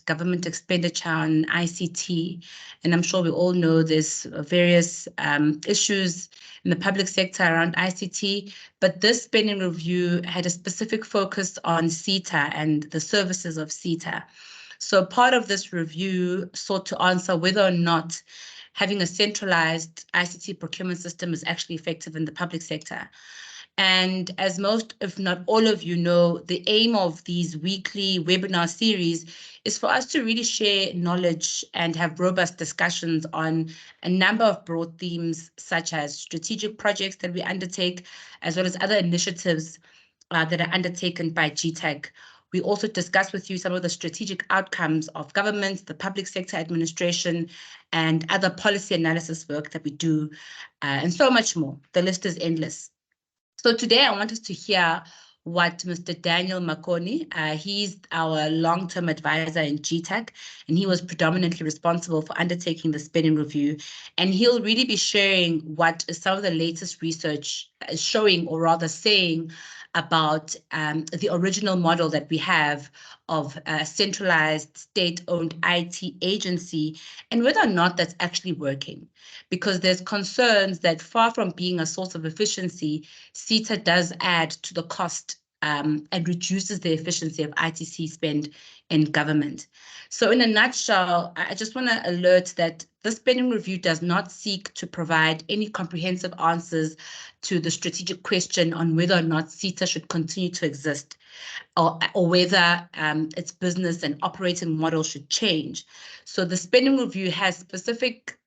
government expenditure on ICT. And I'm sure we all know there's various issues in the public sector around ICT, but this spending review had a specific focus on SITA and the services of SITA. So part of this review sought to answer whether or not having a centralized ICT procurement system is actually effective in the public sector. And as most, if not all of you know, the aim of these weekly webinar series is for us to really share knowledge and have robust discussions on a number of broad themes, such as strategic projects that we undertake, as well as other initiatives that are undertaken by GTAC. We also discuss with you some of the strategic outcomes of government, the public sector administration, and other policy analysis work that we do, and so much more. The list is endless. So today I want us to hear what Mr. Daniel Makoni, he's our long-term advisor in GTAC, and he was predominantly responsible for undertaking the spending review. And he'll really be sharing what some of the latest research is showing, or rather saying, about the original model that we have of a centralized state-owned IT agency and whether or not that's actually working. Because there's concerns that far from being a source of efficiency, SITA does add to the cost and reduces the efficiency of ITC spend in government. So in a nutshell, I just want to alert that the spending review does not seek to provide any comprehensive answers to the strategic question on whether or not SITA should continue to exist, or whether its business and operating model should change. So the spending review has specific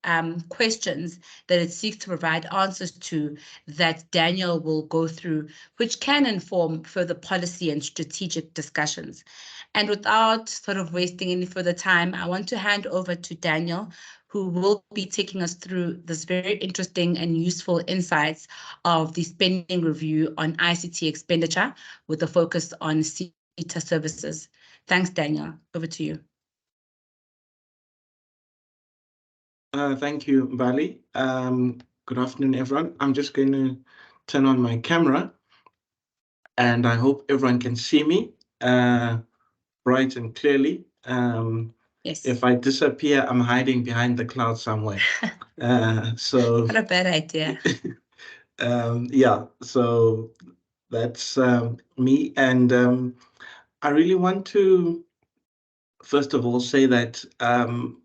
questions that it seeks to provide answers to that Daniel will go through, which can inform further policy and strategic discussions. And without sort of wasting any further time, I want to hand over to Daniel, who will be taking us through this very interesting and useful insights of the spending review on ICT expenditure with a focus on SITA services. Thanks, Daniel. Over to you. Thank you, Mbali. Good afternoon, everyone. I'm just going to turn on my camera, and I hope everyone can see me bright and clearly. Yes. If I disappear, I'm hiding behind the cloud somewhere. So not a bad idea. Yeah, so that's me. And I really want to, first of all, say that,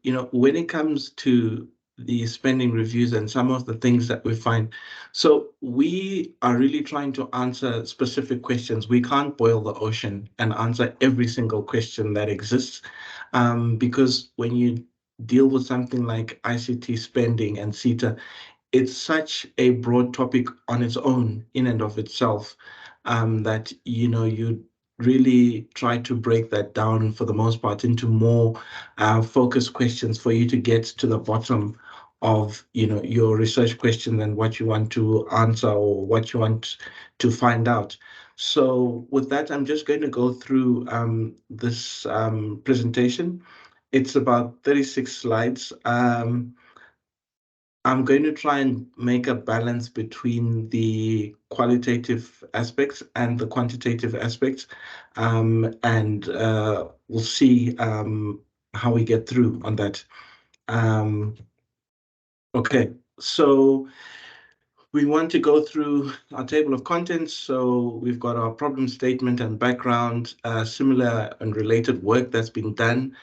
you know, when it comes to the spending reviews and some of the things that we find, so we are really trying to answer specific questions. We can't boil the ocean and answer every single question that exists, because when you deal with something like ICT spending and SITA, it's such a broad topic on its own, in and of itself, that, you know, you really try to break that down for the most part into more focused questions for you to get to the bottom of, you know, your research question and what you want to answer or what you want to find out. So with that, I'm just going to go through this presentation. It's about 36 slides. I'm going to try and make a balance between the qualitative aspects and the quantitative aspects, and we'll see how we get through on that. Okay, so we want to go through our table of contents. So we've got our problem statement and background, similar and related work that's been done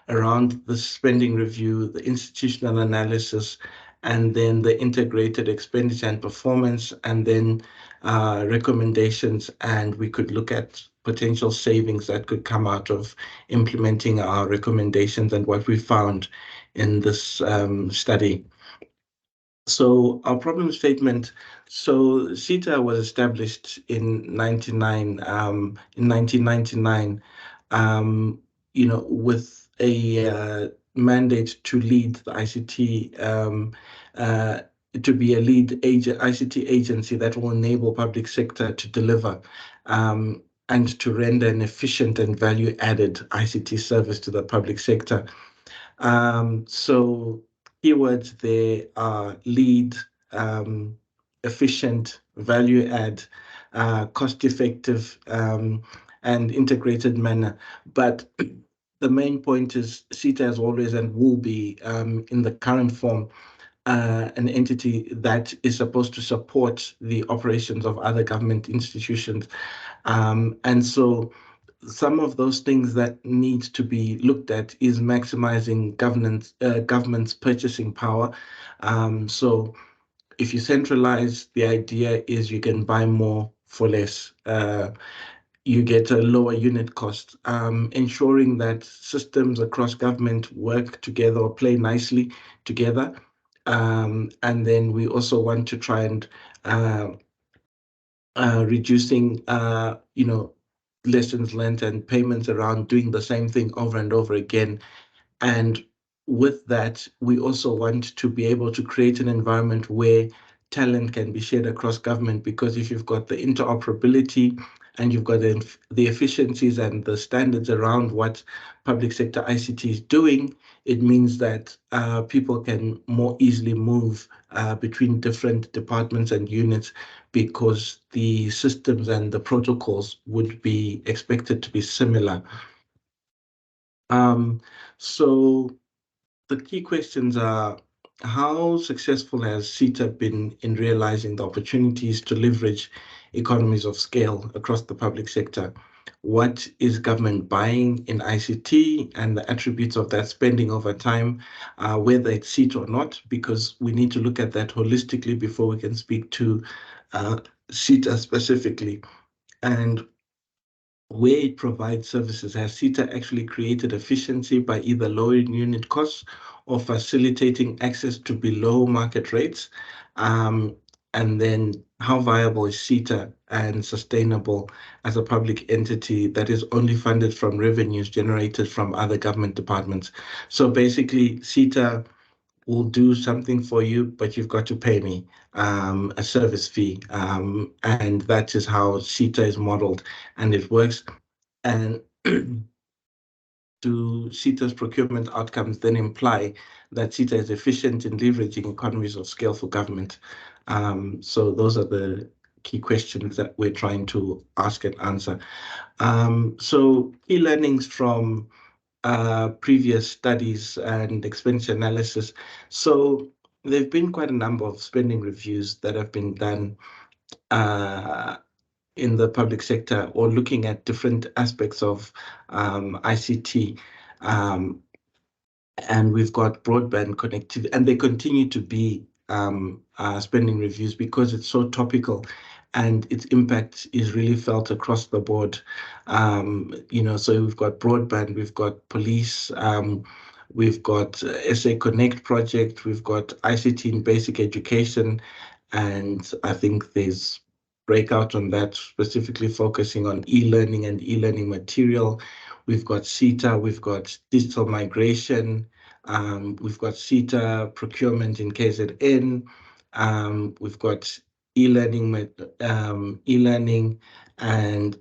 around the spending review, the institutional analysis, and then the integrated expenditure and performance, and then recommendations. And we could look at potential savings that could come out of implementing our recommendations and what we found in this study. So our problem statement, so SITA was established in 1999, you know, with a mandate to lead the ICT, to be a lead ICT agency that will enable public sector to deliver and to render an efficient and value-added ICT service to the public sector. So keywords there are lead, efficient, value-add, cost-effective, and integrated manner. But the main point is SITA as always and will be in the current form an entity that is supposed to support the operations of other government institutions. And so some of those things that need to be looked at is maximizing government's purchasing power. So if you centralize, the idea is you can buy more for less. You get a lower unit cost, ensuring that systems across government work together or play nicely together. And then we also want to try and reducing, lessons learned and payments around doing the same thing over and over again. And with that, we also want to be able to create an environment where talent can be shared across government, because if you've got the interoperability and you've got the efficiencies and the standards around what public sector ICT is doing, it means that people can more easily move between different departments and units, because the systems and the protocols would be expected to be similar. So the key questions are: how successful has SITA been in realizing the opportunities to leverage economies of scale across the public sector? What is government buying in ICT and the attributes of that spending over time, whether it's SITA or not, because we need to look at that holistically before we can speak to SITA specifically. And where it provides services, has SITA actually created efficiency by either lowering unit costs or facilitating access to below market rates? And then how viable is SITA and sustainable as a public entity that is only funded from revenues generated from other government departments? So basically, SITA will do something for you, but you've got to pay me a service fee. And that is how SITA is modeled, and it works. And do SITA's procurement outcomes then imply that SITA is efficient in leveraging economies of scale for government? So those are the key questions that we're trying to ask and answer. So key learnings from previous studies and expenditure analysis. So there have been quite a number of spending reviews that have been done in the public sector, or looking at different aspects of ICT. And we've got broadband connectivity, and they continue to be spending reviews because it's so topical and its impact is really felt across the board. So we've got broadband, we've got police, we've got SA Connect project, we've got ICT in basic education, and I think there's breakout on that, specifically focusing on e-learning and e-learning material. We've got SITA, we've got digital migration, we've got SITA procurement in KZN, we've got e-learning, and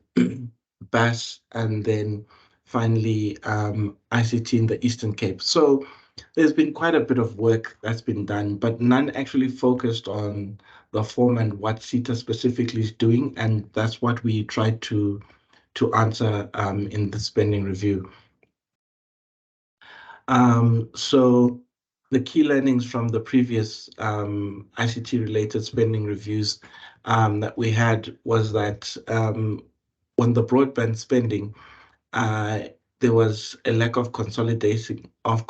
BAS, and then finally ICT in the Eastern Cape. So there's been quite a bit of work that's been done, but none actually focused on the form and what SITA specifically is doing, and that's what we tried to answer in the spending review. So the key learnings from the previous ICT-related spending reviews that we had was that on the broadband spending, there was a lack of consolidation of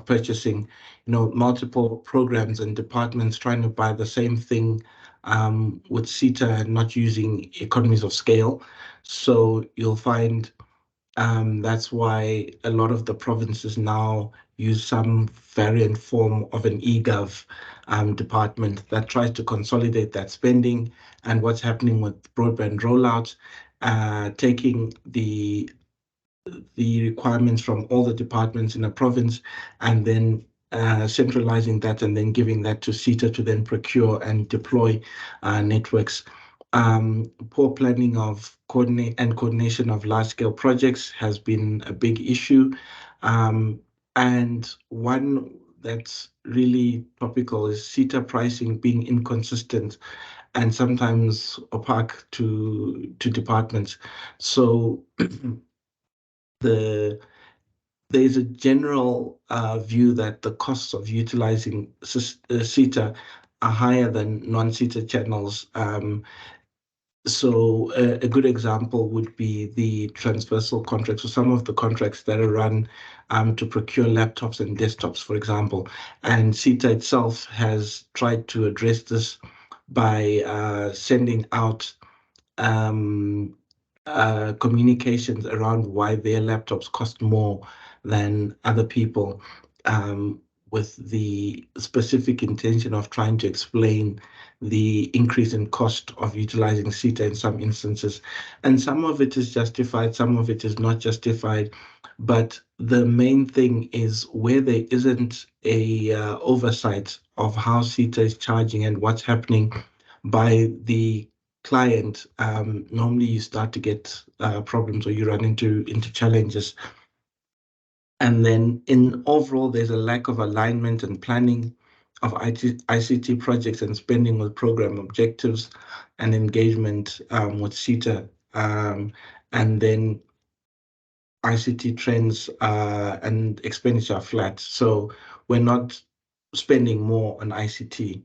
purchasing, multiple programs and departments trying to buy the same thing with SITA and not using economies of scale. So you'll find that's why a lot of the provinces now use some variant form of an eGov department that tries to consolidate that spending. And what's happening with broadband rollout, taking the requirements from all the departments in a province, and then centralizing that, and then giving that to SITA to then procure and deploy networks. Poor planning of coordination of large-scale projects has been a big issue. And one that's really topical is SITA pricing being inconsistent and sometimes opaque to departments. So the there's a general view that the costs of utilizing SITA are higher than non-SITA channels. So a good example would be the transversal contracts, or some of the contracts that are run to procure laptops and desktops, for example. And SITA itself has tried to address this by sending out communications around why their laptops cost more than other people, with the specific intention of trying to explain the increase in cost of utilizing SITA in some instances. And some of it is justified, some of it is not justified. But the main thing is where there isn't a oversight of how SITA is charging and what's happening by the client, normally you start to get problems, or you run into challenges. And then in overall, there's a lack of alignment and planning of ICT projects and spending with program objectives and engagement with SITA. And then ICT trends and expenditure are flat. So we're not spending more on ICT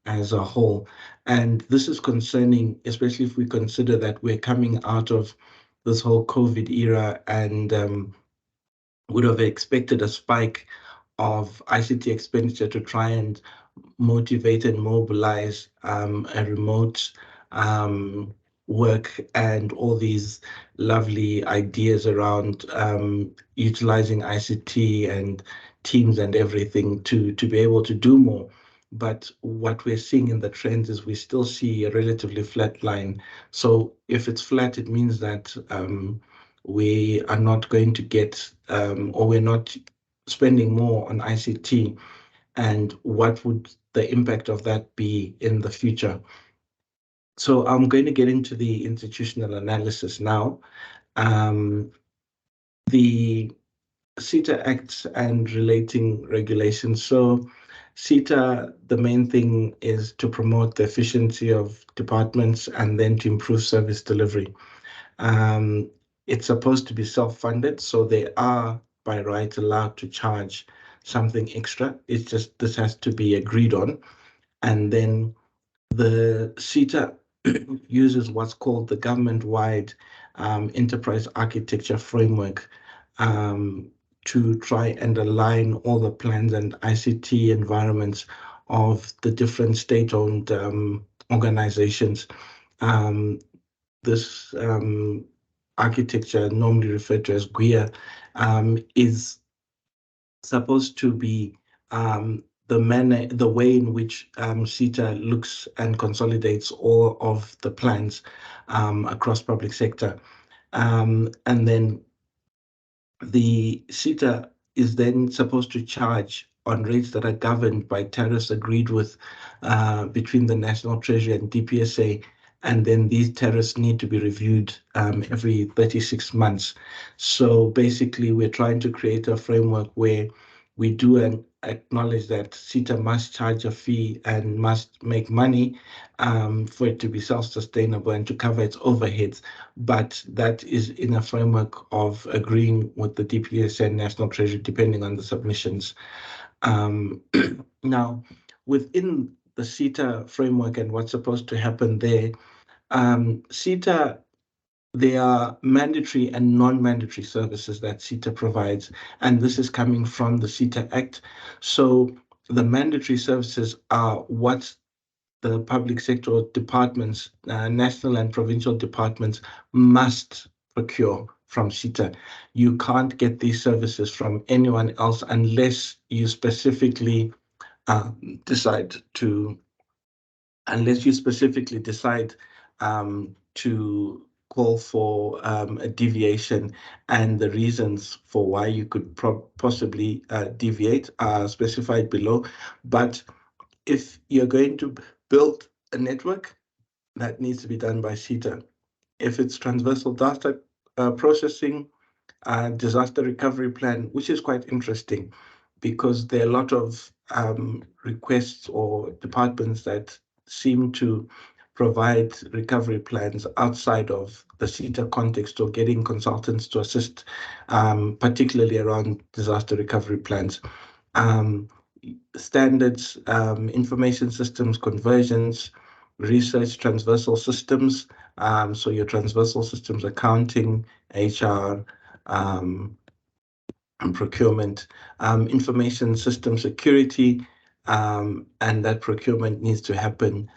as a whole. And this is concerning, especially if we consider that we're coming out of this whole COVID era, and would have expected a spike of ICT expenditure to try and motivate and mobilize a remote work and all these lovely ideas around utilizing ICT and teams and everything to be able to do more. But what we're seeing in the trends is we still see a relatively flat line. So if it's flat, it means that we are not going to get, or we're not spending more on ICT. And what would the impact of that be in the future? So I'm going to get into the institutional analysis now. The SITA Acts and relating regulations. So SITA, the main thing is to promote the efficiency of departments and then to improve service delivery. It's supposed to be self-funded, so they are by right allowed to charge something extra. It's just this has to be agreed on. And then the SITA uses what's called the government-wide enterprise architecture framework to try and align all the plans and ICT environments of the different state-owned organizations. This architecture, normally referred to as GUIA, is supposed to be the way in which SITA looks and consolidates all of the plans across public sector. And then the SITA is then supposed to charge on rates that are governed by tariffs agreed with between the National Treasury and DPSA. And then these tariffs need to be reviewed every 36 months. So basically, we're trying to create a framework where we do acknowledge that SITA must charge a fee and must make money for it to be self-sustainable and to cover its overheads. But that is in a framework of agreeing with the DPSA and National Treasury, depending on the submissions. Now, within the SITA framework and what's supposed to happen there, SITA, there are mandatory and non-mandatory services that SITA provides, and this is coming from the SITA Act. So the mandatory services are what the public sector departments, national and provincial departments, must procure from SITA. You can't get these services from anyone else unless you specifically decide to to call for a deviation, and the reasons for why you could possibly deviate are specified below. But if you're going to build a network, that needs to be done by SITA. If it's transversal data processing, disaster recovery plan, which is quite interesting because there are a lot of requests or departments that seem to provide recovery plans outside of the SITA context, or getting consultants to assist, particularly around disaster recovery plans. Standards, information systems, conversions, research, transversal systems. So your transversal systems, accounting, HR, and procurement, information system security, and that procurement needs to happen,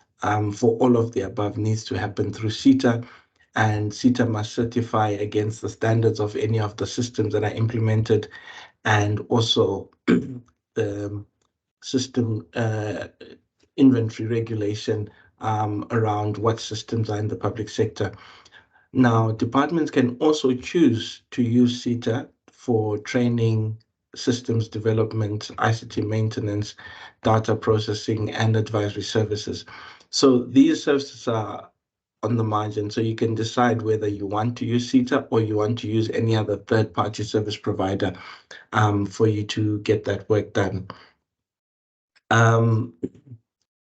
for all of the above needs to happen through SITA, and SITA must certify against the standards of any of the systems that are implemented, and also the system inventory regulation around what systems are in the public sector. Now, departments can also choose to use SITA for training, systems development, ICT maintenance, data processing, and advisory services. So these services are on the margin, so you can decide whether you want to use SITA or you want to use any other third-party service provider for you to get that work done.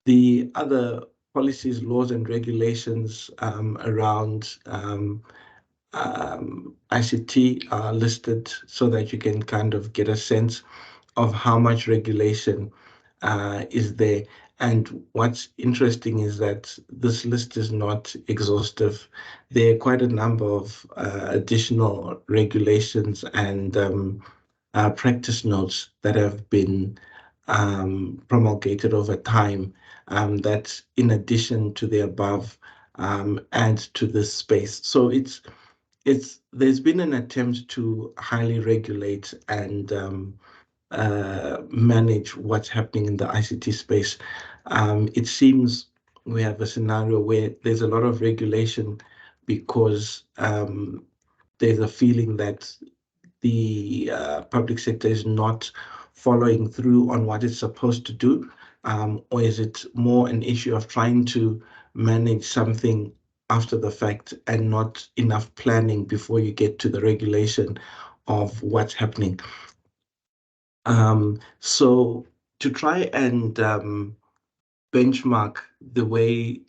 The other policies, laws, and regulations around ICT are listed so that you can kind of get a sense of how much regulation is there. And what's interesting is that this list is not exhaustive. There are quite a number of additional regulations and practice notes that have been promulgated over time, that in addition to the above, add to this space. So there's been an attempt to highly regulate and manage what's happening in the ICT space. It seems we have a scenario where there's a lot of regulation because there's a feeling that the public sector is not following through on what it's supposed to do, or is it more an issue of trying to manage something after the fact and not enough planning before you get to the regulation of what's happening? So to try and benchmark the way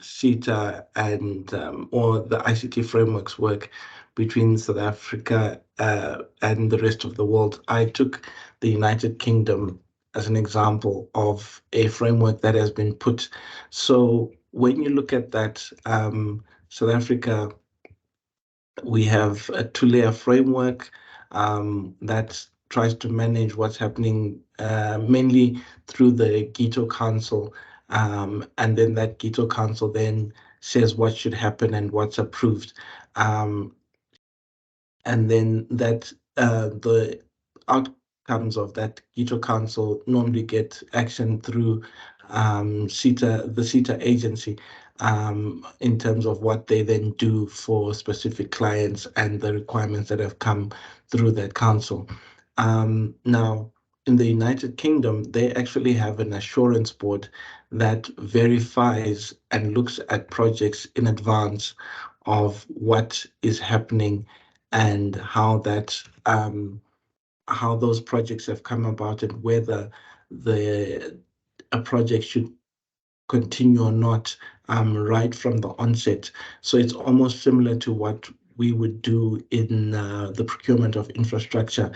SITA and or the ICT frameworks work between South Africa and the rest of the world, I took the United Kingdom as an example of a framework that has been put. So when you look at that, South Africa, we have a two-layer framework that tries to manage what's happening mainly through the GTAC Council, and then that GTAC Council then says what should happen and what's approved, and then that the outcomes of that GTAC Council normally get action through SITA, the SITA agency, in terms of what they then do for specific clients and the requirements that have come through that council. Now, in the United Kingdom, they actually have an assurance board that verifies and looks at projects in advance of what is happening and how that how those projects have come about and whether a project should continue or not, right from the onset. So it's almost similar to what we would do in the procurement of infrastructure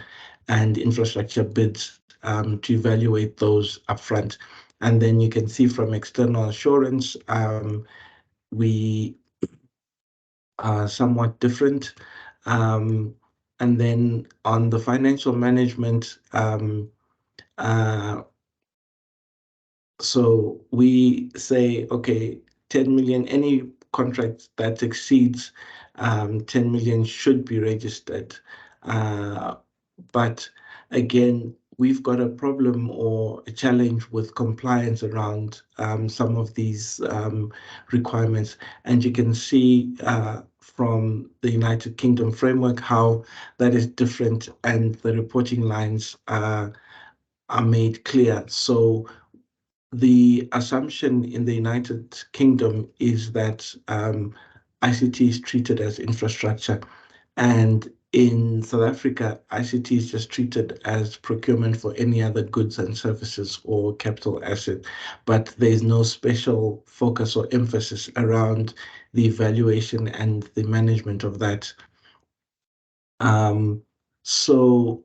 and infrastructure bids, to evaluate those upfront. And then you can see from external assurance, we are somewhat different. And then on the financial management, so we say, okay, 10 million, any contract that exceeds 10 million should be registered. But again, we've got a problem or a challenge with compliance around some of these requirements. And you can see from the United Kingdom framework how that is different, and the reporting lines are made clear. So the assumption in the United Kingdom is that ICT is treated as infrastructure, and in South Africa, ICT is just treated as procurement for any other goods and services or capital asset, but there's no special focus or emphasis around the evaluation and the management of that. So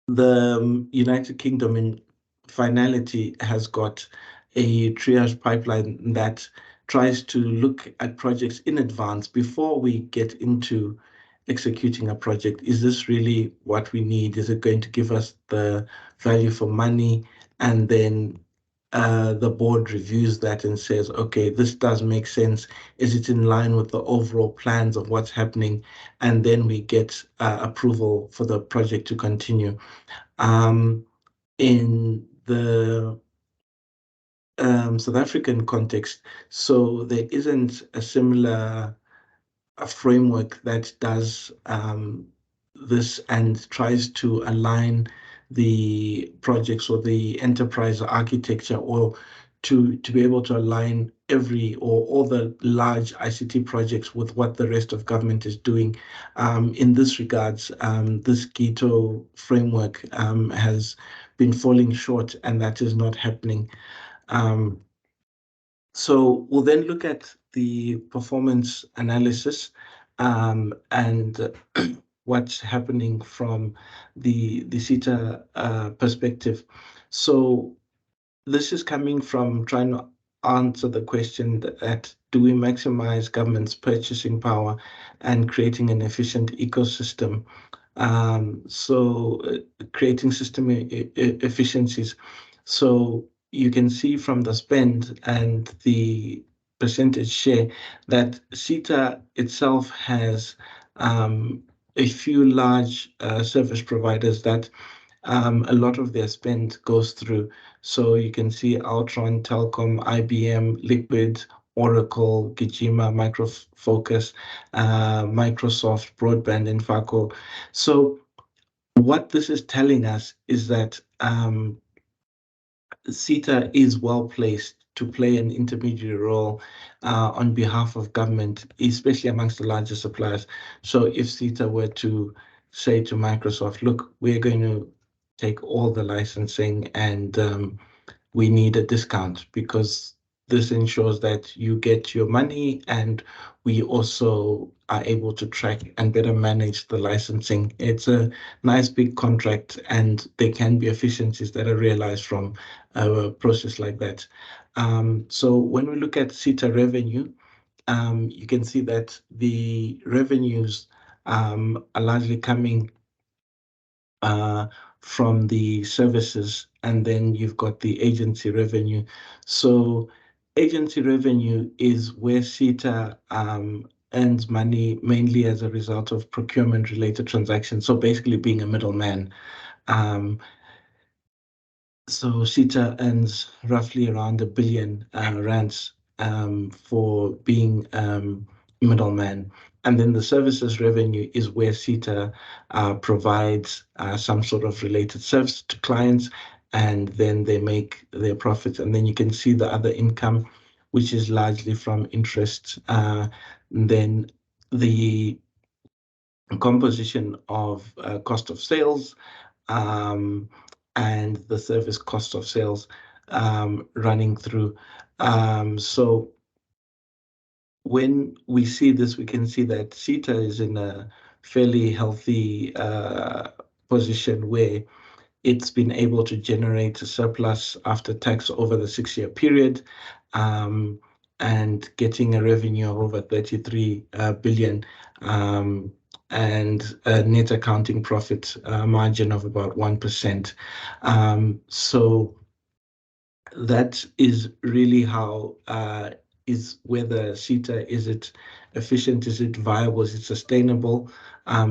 the United Kingdom, in finality, has got a triage pipeline that tries to look at projects in advance before we get into executing a project. Is this really what we need? Is it going to give us the value for money? And then the board reviews that and says, okay, this does make sense. Is it in line with the overall plans of what's happening? And then we get approval for the project to continue. In the South African context, so there isn't a similar framework that does this and tries to align the projects or the enterprise architecture, or to be able to align every or all the large ICT projects with what the rest of government is doing. In this regards, this GTO framework has been falling short, and that is not happening. So we'll then look at the performance analysis and what's happening from the SITA perspective. So this is coming from trying to answer the question that do we maximize government's purchasing power and creating an efficient ecosystem? Creating system efficiencies. So you can see from the spend and the percentage share that SITA itself has a few large service providers that a lot of their spend goes through. So you can see Altron, Telkom, IBM, Liquid, Oracle, Gijima, Micro Focus, Microsoft, Broadband, and Faco. So what this is telling us is that SITA is well placed to play an intermediary role on behalf of government, especially amongst the larger suppliers. So if SITA were to say to Microsoft, look, we're going to take all the licensing and we need a discount because this ensures that you get your money and we also are able to track and better manage the licensing. It's a nice big contract and there can be efficiencies that are realized from a process like that. So when we look at SITA revenue, you can see that the revenues are largely coming from the services, and then you've got the agency revenue. So agency revenue is where SITA earns money mainly as a result of procurement related transactions. So basically being a middleman. So SITA earns roughly around 1 billion rands for being middleman. And then the services revenue is where SITA provides some sort of related service to clients, and then they make their profits. And then you can see the other income, which is largely from interest. Then the composition of cost of sales, and the service cost of sales running through. So when we see this, we can see that SITA is in a fairly healthy position where it's been able to generate a surplus after tax over the 6-year period, and getting a revenue of over 33 billion, and a net accounting profit margin of about 1%. So that is really how is whether SITA, is it efficient, is it viable, is it sustainable?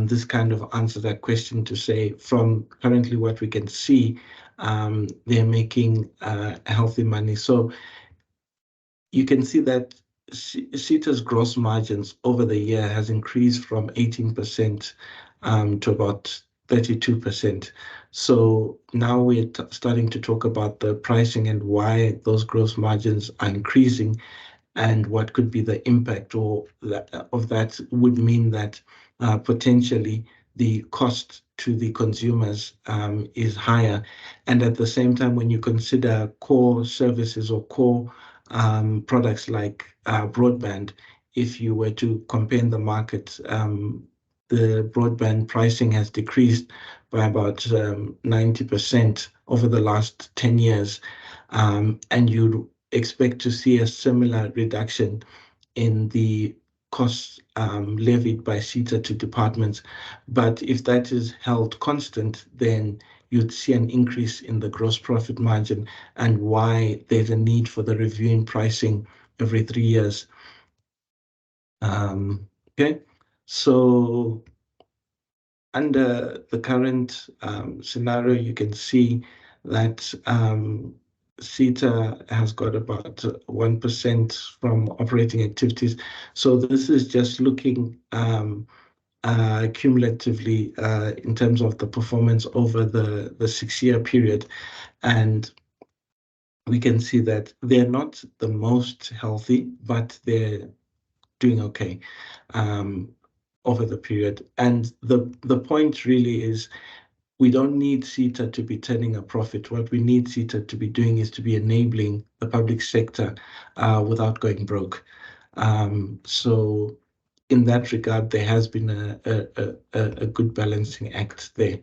This kind of answers that question to say from currently what we can see, they're making healthy money. So you can see that SITA's gross margins over the year has increased from 18% to about 32%. So now we're starting to talk about the pricing and why those gross margins are increasing, and what could be the impact or of that would mean that potentially the cost to the consumers is higher. And at the same time, when you consider core services or core products like broadband, if you were to compare in the market, the broadband pricing has decreased by about 90% over the last 10 years. And you'd expect to see a similar reduction in the costs levied by SITA to departments. But if that is held constant, then you'd see an increase in the gross profit margin, and why there's a need for the review in pricing every 3 years. Okay, so under the current scenario, you can see that SITA has got about 1% from operating activities. So this is just looking cumulatively in terms of the performance over the 6-year period. And we can see that they're not the most healthy, but they're doing okay over the period. And the point really is, we don't need SITA to be turning a profit. What we need SITA to be doing is to be enabling the public sector without going broke. So in that regard, there has been a good balancing act there.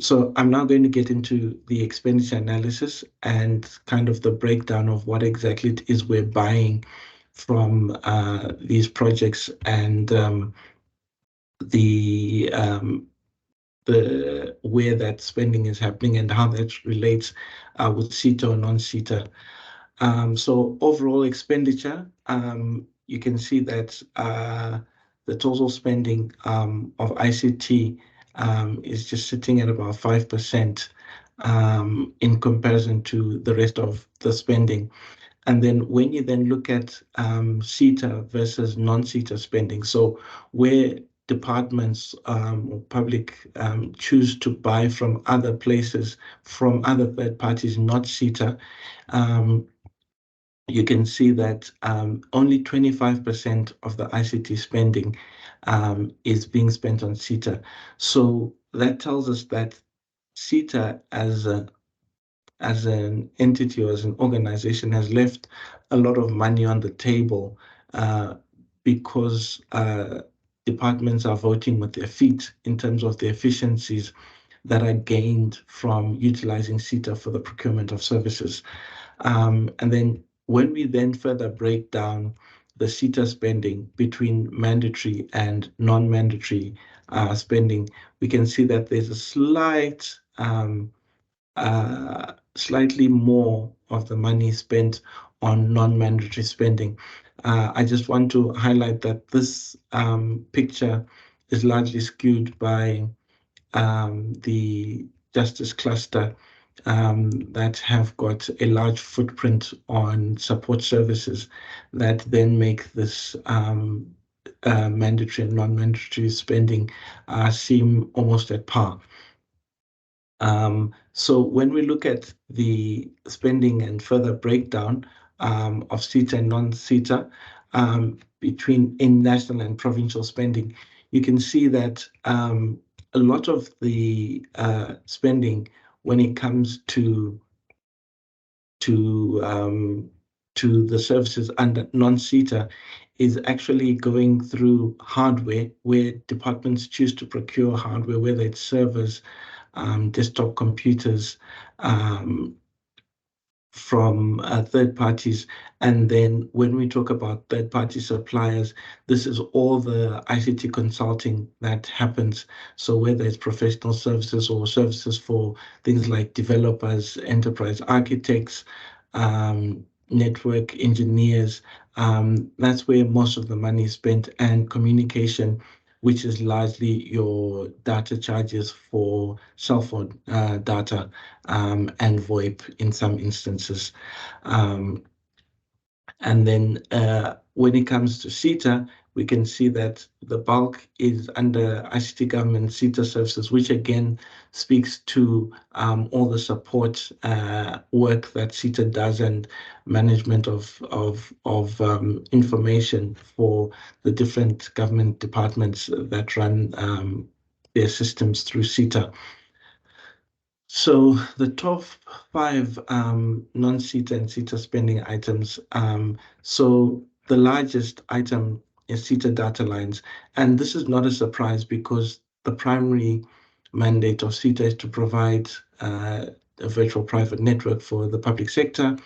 So I'm now going to get into the expenditure analysis and kind of the breakdown of what exactly it is we're buying from these projects, and the where that spending is happening and how that relates with SITA or non-SITA. So overall expenditure, you can see that the total spending of ICT is just sitting at about 5% in comparison to the rest of the spending. And then when you then look at SITA versus non-SITA spending, so where departments or public choose to buy from other places, from other third parties, not SITA, you can see that only 25% of the ICT spending is being spent on SITA. So that tells us that SITA as an entity or as an organization has left a lot of money on the table because departments are voting with their feet in terms of the efficiencies that are gained from utilizing SITA for the procurement of services. And then when we then further break down the SITA spending between mandatory and non-mandatory spending, we can see that there's a slightly more of the money spent on non-mandatory spending. I just want to highlight that this picture is largely skewed by the justice cluster that have got a large footprint on support services that then make this mandatory and non-mandatory spending seem almost at par. So when we look at the spending and further breakdown of SITA and non-SITA between in national and provincial spending, you can see that a lot of the spending when it comes to the services under non-SITA is actually going through hardware, where departments choose to procure hardware, whether it's servers, desktop computers, from third parties. And then when we talk about third party suppliers, this is all the ICT consulting that happens. So whether it's professional services or services for things like developers, enterprise architects, network engineers, that's where most of the money is spent, and communication, which is largely your data charges for cell phone data and VoIP in some instances. And then when it comes to SITA, we can see that the bulk is under ICT government SITA services, which again speaks to all the support work that SITA does and management of information for the different government departments that run their systems through SITA. So the top 5 non-SITA and SITA spending items. So the largest item is SITA data lines. And this is not a surprise because the primary mandate of SITA is to provide a virtual private network for the public sector.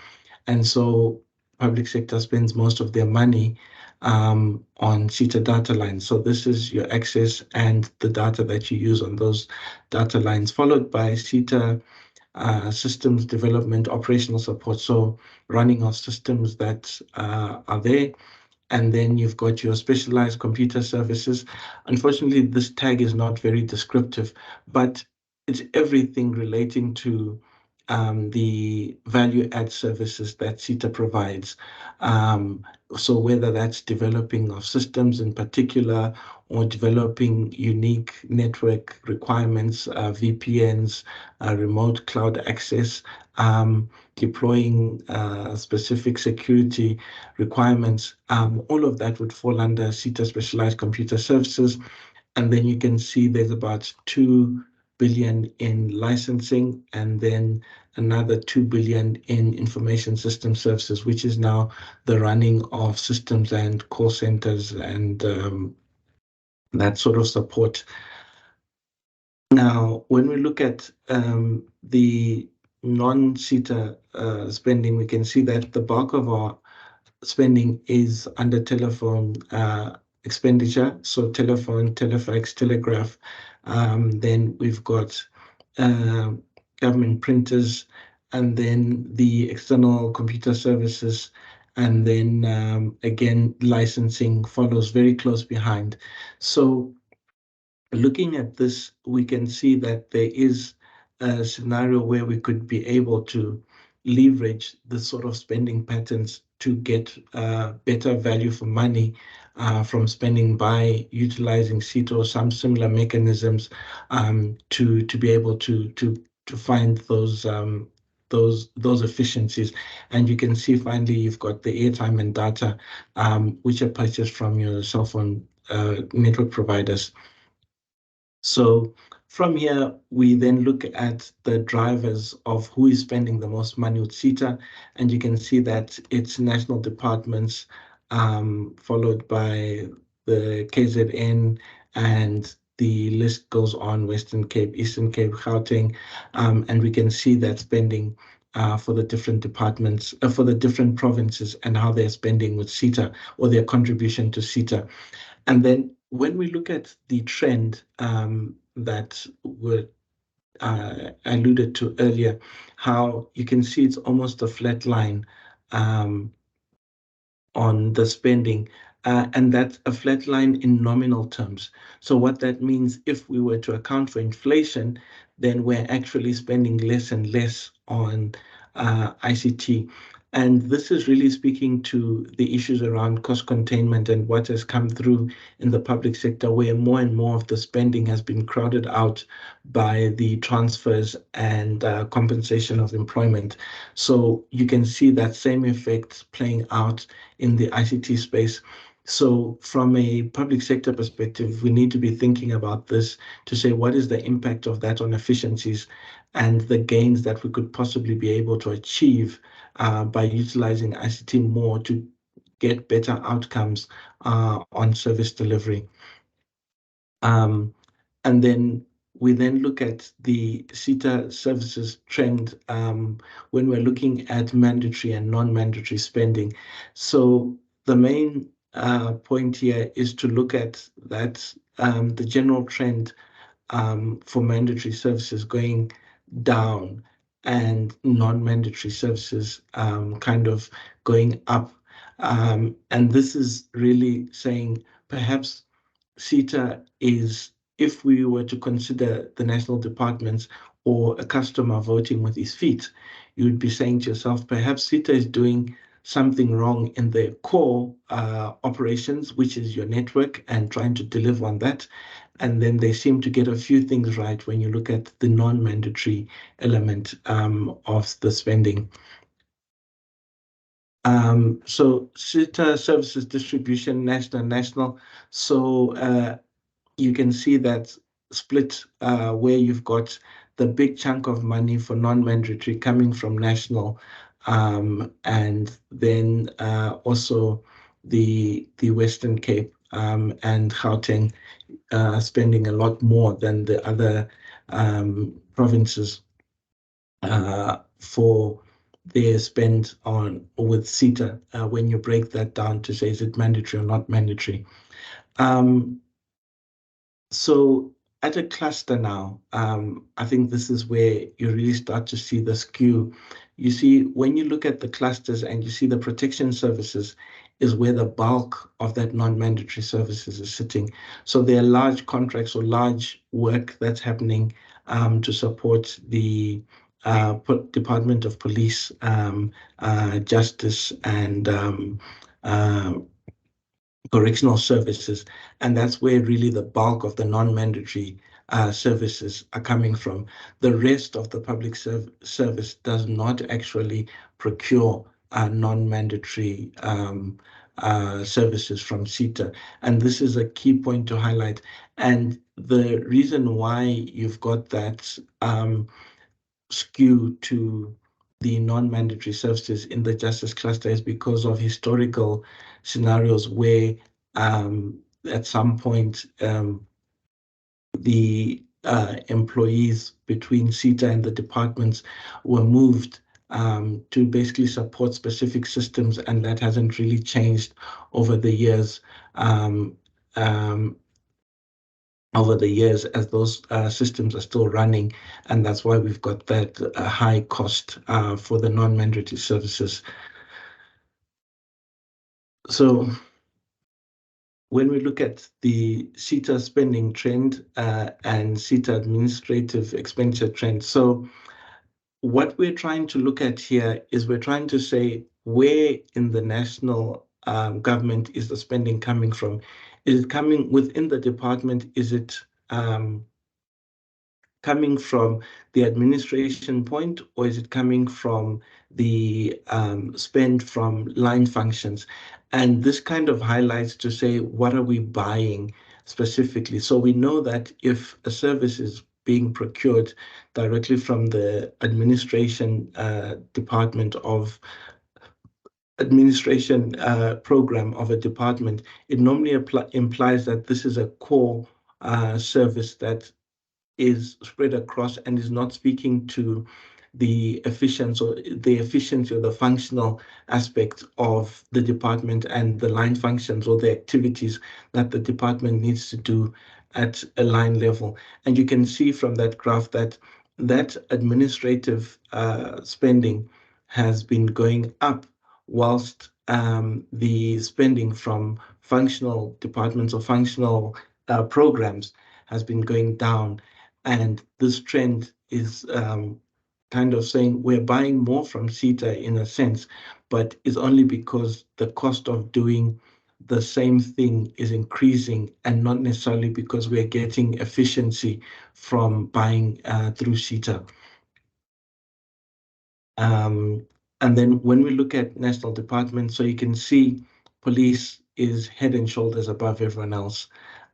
And so public sector spends most of their money on SITA data lines. So this is your access and the data that you use on those data lines, followed by SITA systems development, operational support. So running of systems that are there. And then you've got your specialized computer services. Unfortunately, this tag is not very descriptive, but it's everything relating to the value add services that SITA provides. So whether that's developing of systems in particular or developing unique network requirements, VPNs, remote cloud access, deploying specific security requirements, all of that would fall under SITA specialized computer services. And then you can see there's about 2 billion in licensing and then another 2 billion in information system services, which is now the running of systems and call centers and that sort of support. Now, when we look at the non-SITA spending, we can see that the bulk of our spending is under telephone expenditure, so telephone, telefax, telegraph. Then we've got government printers, and then the external computer services, and then again, licensing follows very close behind. So looking at this, we can see that there is a scenario where we could be able to leverage the sort of spending patterns to get better value for money from spending by utilizing SITA or some similar mechanisms to be able to find those efficiencies. And you can see finally you've got the airtime and data which are purchased from your cell phone network providers. So from here, we then look at the drivers of who is spending the most money with SITA, and you can see that it's national departments, followed by the KZN, and the list goes on: Western Cape, Eastern Cape, Gauteng, and we can see that spending for the different departments, for the different provinces, and how they're spending with SITA or their contribution to SITA. And then when we look at the trend that were alluded to earlier, how you can see it's almost a flat line on the spending, and that's a flat line in nominal terms. So what that means, if we were to account for inflation, then we're actually spending less and less on ICT. And this is really speaking to the issues around cost containment and what has come through in the public sector, where more and more of the spending has been crowded out by the transfers and compensation of employment. So you can see that same effect playing out in the ICT space. So from a public sector perspective, we need to be thinking about this to say, what is the impact of that on efficiencies and the gains that we could possibly be able to achieve by utilizing ICT more to get better outcomes on service delivery. And then we then look at the SITA services trend when we're looking at mandatory and non-mandatory spending. So the main point here is to look at that the general trend for mandatory services going down and non-mandatory services kind of going up. And this is really saying perhaps SITA is, if we were to consider the national departments or a customer voting with his feet, you would be saying to yourself, perhaps SITA is doing something wrong in their core operations, which is your network, and trying to deliver on that. And then they seem to get a few things right when you look at the non-mandatory element of the spending. So SITA services distribution, national. So you can see that split where you've got the big chunk of money for non-mandatory coming from national, and then also the Western Cape and Gauteng spending a lot more than the other provinces for their spend on with SITA when you break that down to say is it mandatory or not mandatory. So at a cluster now, I think this is where you really start to see the skew. You see, when you look at the clusters and you see the protection services is where the bulk of that non-mandatory services is sitting. So there are large contracts or large work that's happening to support the Department of Police, Justice, and correctional services, and that's where really the bulk of the non-mandatory services are coming from. The rest of the public service does not actually procure non-mandatory services from SITA, and this is a key point to highlight. And the reason why you've got that skew to the non-mandatory services in the justice cluster is because of historical scenarios where at some point the employees between SITA and the departments were moved to basically support specific systems, and that hasn't really changed over the years. Over the years as those systems are still running, and that's why we've got that high cost for the non-mandatory services. So when we look at the SITA spending trend and SITA administrative expenditure trend, so what we're trying to look at here is we're trying to say where in the national government is the spending coming from? Is it coming within the department? Is it coming from the administration point, or is it coming from the spend from line functions? And this kind of highlights to say, what are we buying specifically? So we know that if a service is being procured directly from the administration department of administration program of a department, it normally implies that this is a core service that is spread across and is not speaking to the efficiency or the functional aspect of the department and the line functions or the activities that the department needs to do at a line level. And you can see from that graph that that administrative spending has been going up whilst the spending from functional departments or functional programs has been going down. And this trend is kind of saying we're buying more from SITA in a sense, but it's only because the cost of doing the same thing is increasing and not necessarily because we're getting efficiency from buying through SITA. And then when we look at national departments, so you can see police is head and shoulders above everyone else.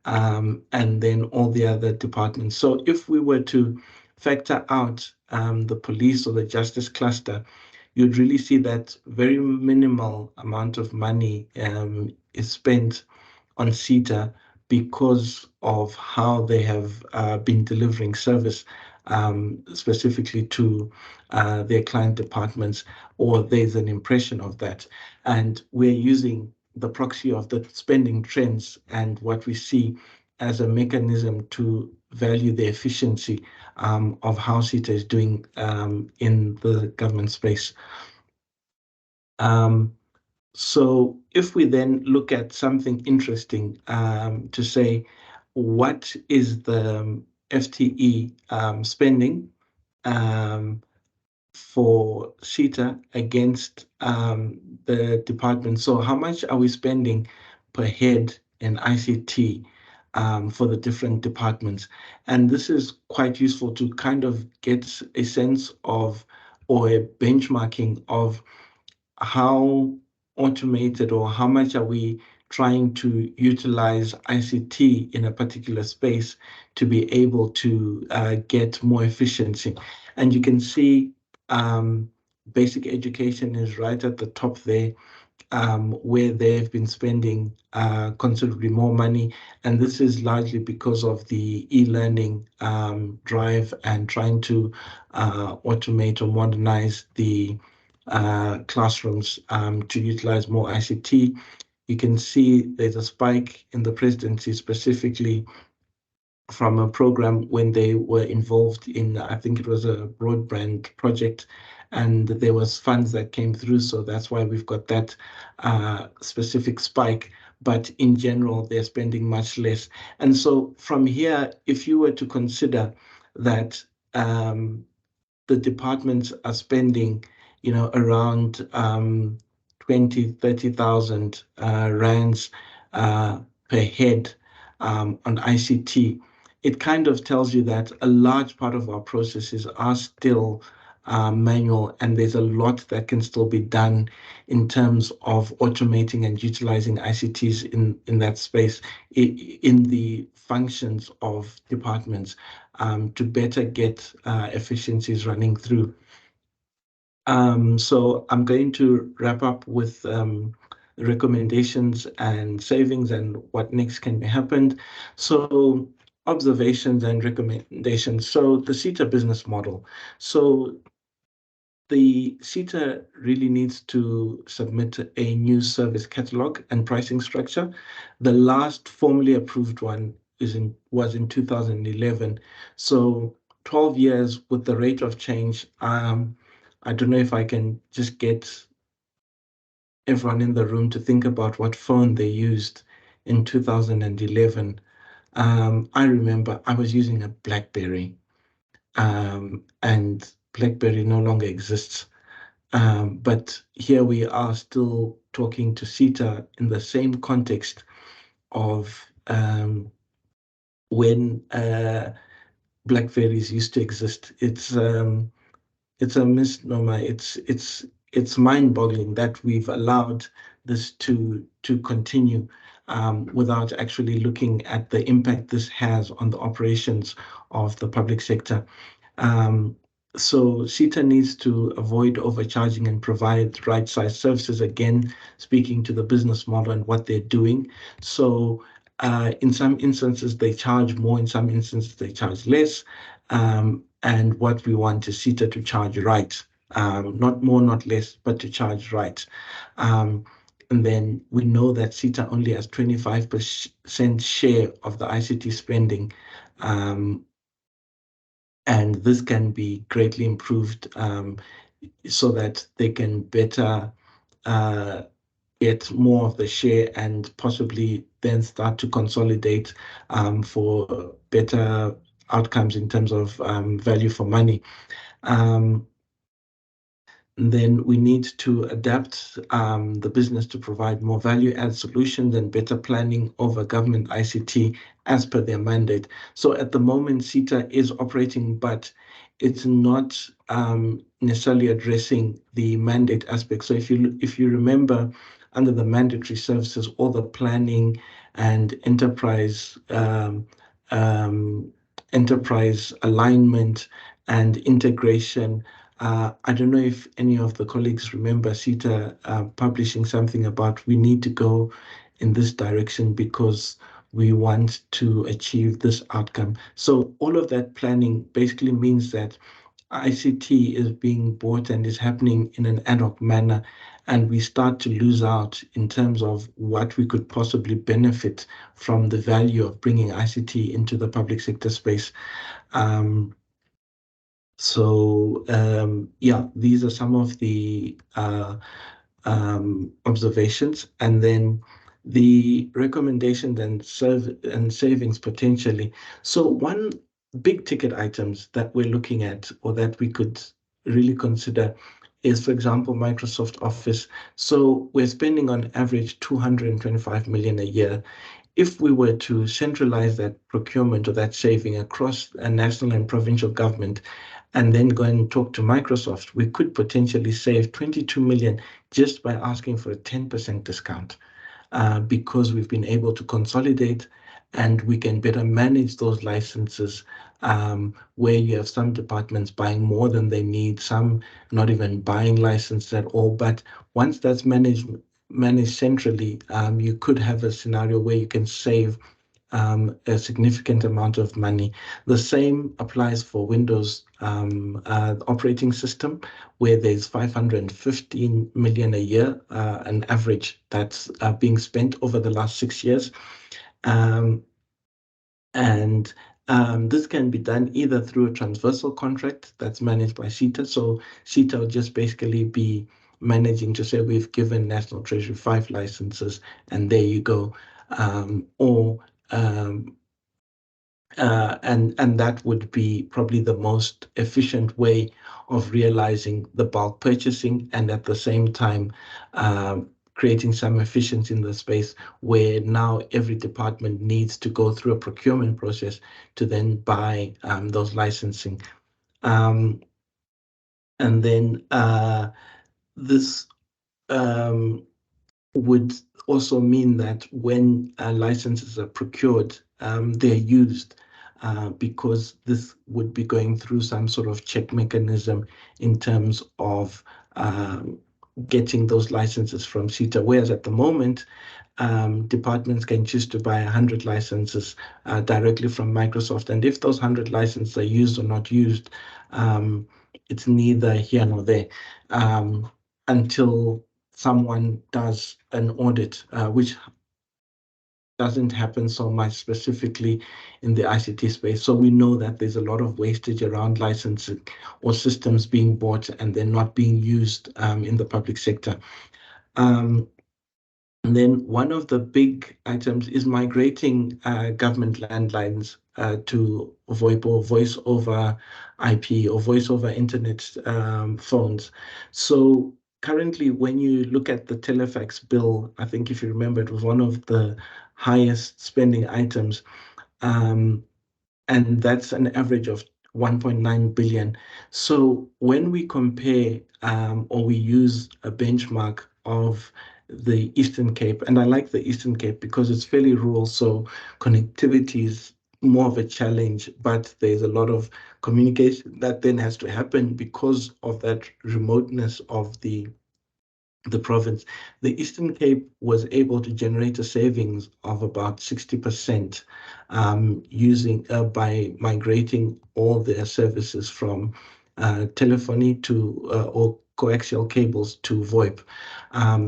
And then all the other departments. So if we were to factor out the police or the justice cluster, you'd really see that very minimal amount of money is spent on SITA because of how they have been delivering service specifically to their client departments, or there's an impression of that. And we're using the proxy of the spending trends and what we see as a mechanism to value the efficiency of how SITA is doing in the government space. So if we then look at something interesting to say, what is the FTE spending for SITA against the department. So how much are we spending per head in ICT for the different departments? And this is quite useful to kind of get a sense of, or a benchmarking of, how automated or how much are we trying to utilize ICT in a particular space to be able to get more efficiency. And you can see basic education is right at the top there, where they've been spending considerably more money. And this is largely because of the e-learning drive and trying to automate or modernize the classrooms to utilize more ICT. You can see there's a spike in the presidency specifically from a program when they were involved in, I think it was a broadband project, and there was funds that came through. So that's why we've got that specific spike. But in general, they're spending much less. And so from here, if you were to consider that the departments are spending, around 20, 30,000 rands per head on ICT, it kind of tells you that a large part of our processes are still manual, and there's a lot that can still be done in terms of automating and utilizing ICTs in that space, in the functions of departments, to better get efficiencies running through. So I'm going to wrap up with recommendations and savings and what next can be happened. So observations and recommendations. So the SITA business model. So the SITA really needs to submit a new service catalog and pricing structure. The last formally approved one was in 2011. So 12 years with the rate of change. I don't know if I can just get everyone in the room to think about what phone they used in 2011. I remember I was using a BlackBerry, and BlackBerry no longer exists. But here we are still talking to SITA in the same context of when BlackBerries used to exist. It's a misnomer. It's mind-boggling that we've allowed this to continue without actually looking at the impact this has on the operations of the public sector. So SITA needs to avoid overcharging and provide right-sized services, again, speaking to the business model and what they're doing. So in some instances, they charge more, in some instances, they charge less. And what we want is SITA to charge right, not more, not less, but to charge right. And then we know that SITA only has 25% share of the ICT spending, and this can be greatly improved so that they can better get more of the share and possibly then start to consolidate for better outcomes in terms of value for money. Then we need to adapt the business to provide more value-add solutions and better planning over government ICT as per their mandate. So at the moment, SITA is operating, but it's not necessarily addressing the mandate aspect. So if you remember, under the mandatory services, all the planning and enterprise alignment and integration. I don't know if any of the colleagues remember SITA publishing something about we need to go in this direction because we want to achieve this outcome. So all of that planning basically means that ICT is being bought and is happening in an ad hoc manner, and we start to lose out in terms of what we could possibly benefit from the value of bringing ICT into the public sector space. Yeah, these are some of the observations, and then the recommendations and savings potentially. So one big ticket items that we're looking at, or that we could really consider is, for example, Microsoft Office. So we're spending on average 225 million a year. If we were to centralize that procurement or that saving across a national and provincial government, and then go and talk to Microsoft, we could potentially save 22 million just by asking for a 10% discount, because we've been able to consolidate and we can better manage those licenses, where you have some departments buying more than they need, some not even buying licenses at all. But once that's managed centrally, you could have a scenario where you can save a significant amount of money. The same applies for Windows operating system, where there's 515 million a year, an average that's being spent over the last 6 years. Um, and this can be done either through a transversal contract that's managed by SITA. So SITA will just basically be managing to say we've given National Treasury 5 licenses and there you go. Or and that would be probably the most efficient way of realizing the bulk purchasing, and at the same time creating some efficiency in the space where now every department needs to go through a procurement process to then buy those licensing. And then this would also mean that when licenses are procured, they're used, because this would be going through some sort of check mechanism in terms of getting those licenses from SITA. Whereas at the moment, departments can choose to buy 100 licenses directly from Microsoft. And if those 100 licenses are used or not used, it's neither here nor there, until someone does an audit, which doesn't happen so much specifically in the ICT space. So we know that there's a lot of wastage around licensing or systems being bought and they're not being used in the public sector. And then one of the big items is migrating government landlines to VoIP or voice over IP or voice over internet phones. So currently, when you look at the telefax bill, I think if you remember, it was one of the highest spending items. And that's an average of 1.9 billion. So when we compare or we use a benchmark of the Eastern Cape, and I like the Eastern Cape because it's fairly rural, so connectivity is more of a challenge, but there's a lot of communication that then has to happen because of that remoteness of the province. The Eastern Cape was able to generate a savings of about 60% using by migrating all their services from telephony to or coaxial cables to VoIP.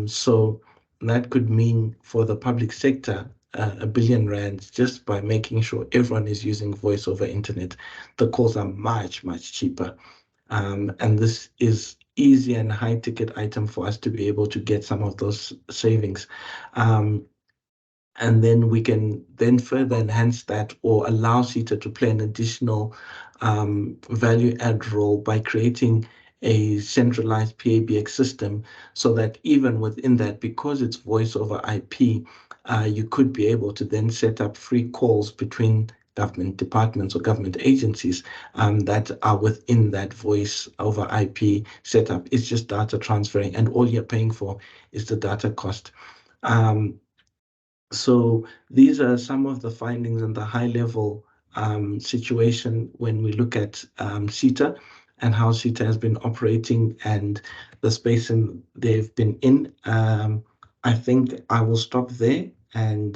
So that could mean for the public sector R1 billion just by making sure everyone is using voice over internet. The calls are much, much cheaper. And this is easy and high ticket item for us to be able to get some of those savings. And then we can then further enhance that or allow SITA to play an additional value add role by creating a centralized PABX system so that even within that, because it's voice over IP, you could be able to then set up free calls between government departments or government agencies that are within that voice over IP setup. It's just data transferring, and all you're paying for is the data cost. So these are some of the findings in the high level situation when we look at SITA and how SITA has been operating and the space they've been in. I think I will stop there and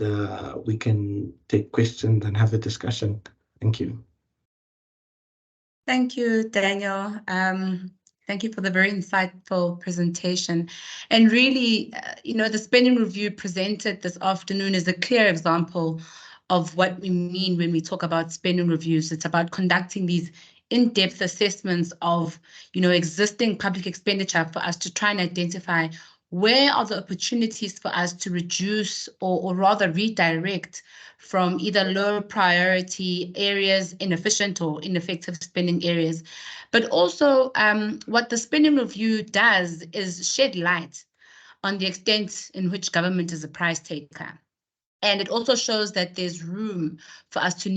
we can take questions and have a discussion. Thank you. Thank you, Daniel. Thank you for the very insightful presentation. And really, the spending review presented this afternoon is a clear example of what we mean when we talk about spending reviews. It's about conducting these in-depth assessments of, existing public expenditure for us to try and identify where are the opportunities for us to reduce or rather redirect from either low priority areas, inefficient or ineffective spending areas. But also what the spending review does is shed light on the extent in which government is a price taker. And it also shows that there's room for us to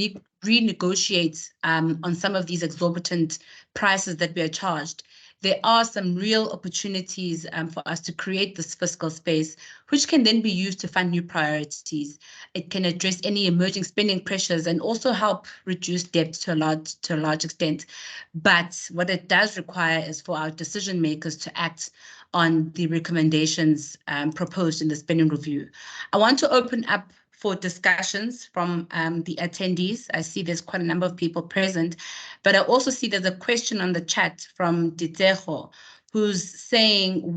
renegotiate on some of these exorbitant prices that we are charged. There are some real opportunities for us to create this fiscal space, which can then be used to fund new priorities. It can address any emerging spending pressures and also help reduce debt to a large extent. But what it does require is for our decision makers to act on the recommendations proposed in the spending review. I want to open up for discussions from the attendees. I see there's quite a number of people present, but I also see there's a question on the chat from Ditego, who's saying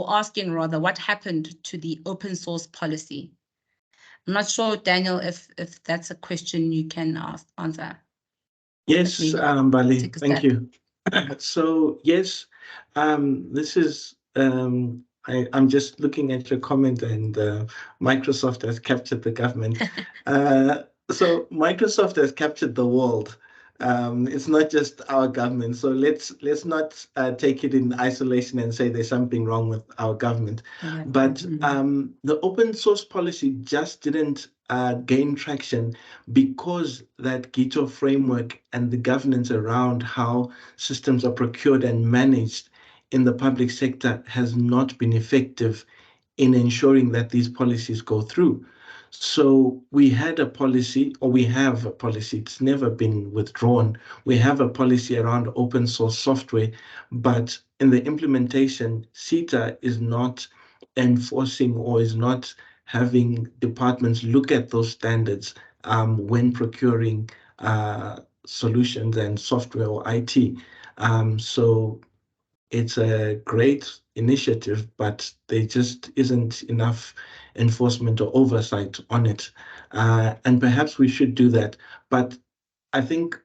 asking rather, what happened to the open source policy? I'm not sure, Daniel, if that's a question you can answer. Yes, Bali, thank you. So yes, this is, I'm just looking at your comment, and Microsoft has captured the government. So Microsoft has captured the world. It's not just our government. So let's not take it in isolation and say there's something wrong with our government. But the open source policy just didn't gain traction because that GITO framework and the governance around how systems are procured and managed in the public sector has not been effective in ensuring that these policies go through. So we had a policy, or we have a policy, it's never been withdrawn. We have a policy around open source software, but in the implementation, SITA is not enforcing or is not having departments look at those standards when procuring solutions and software or IT. So it's a great initiative, but there just isn't enough enforcement or oversight on it. And perhaps we should do that. But I think,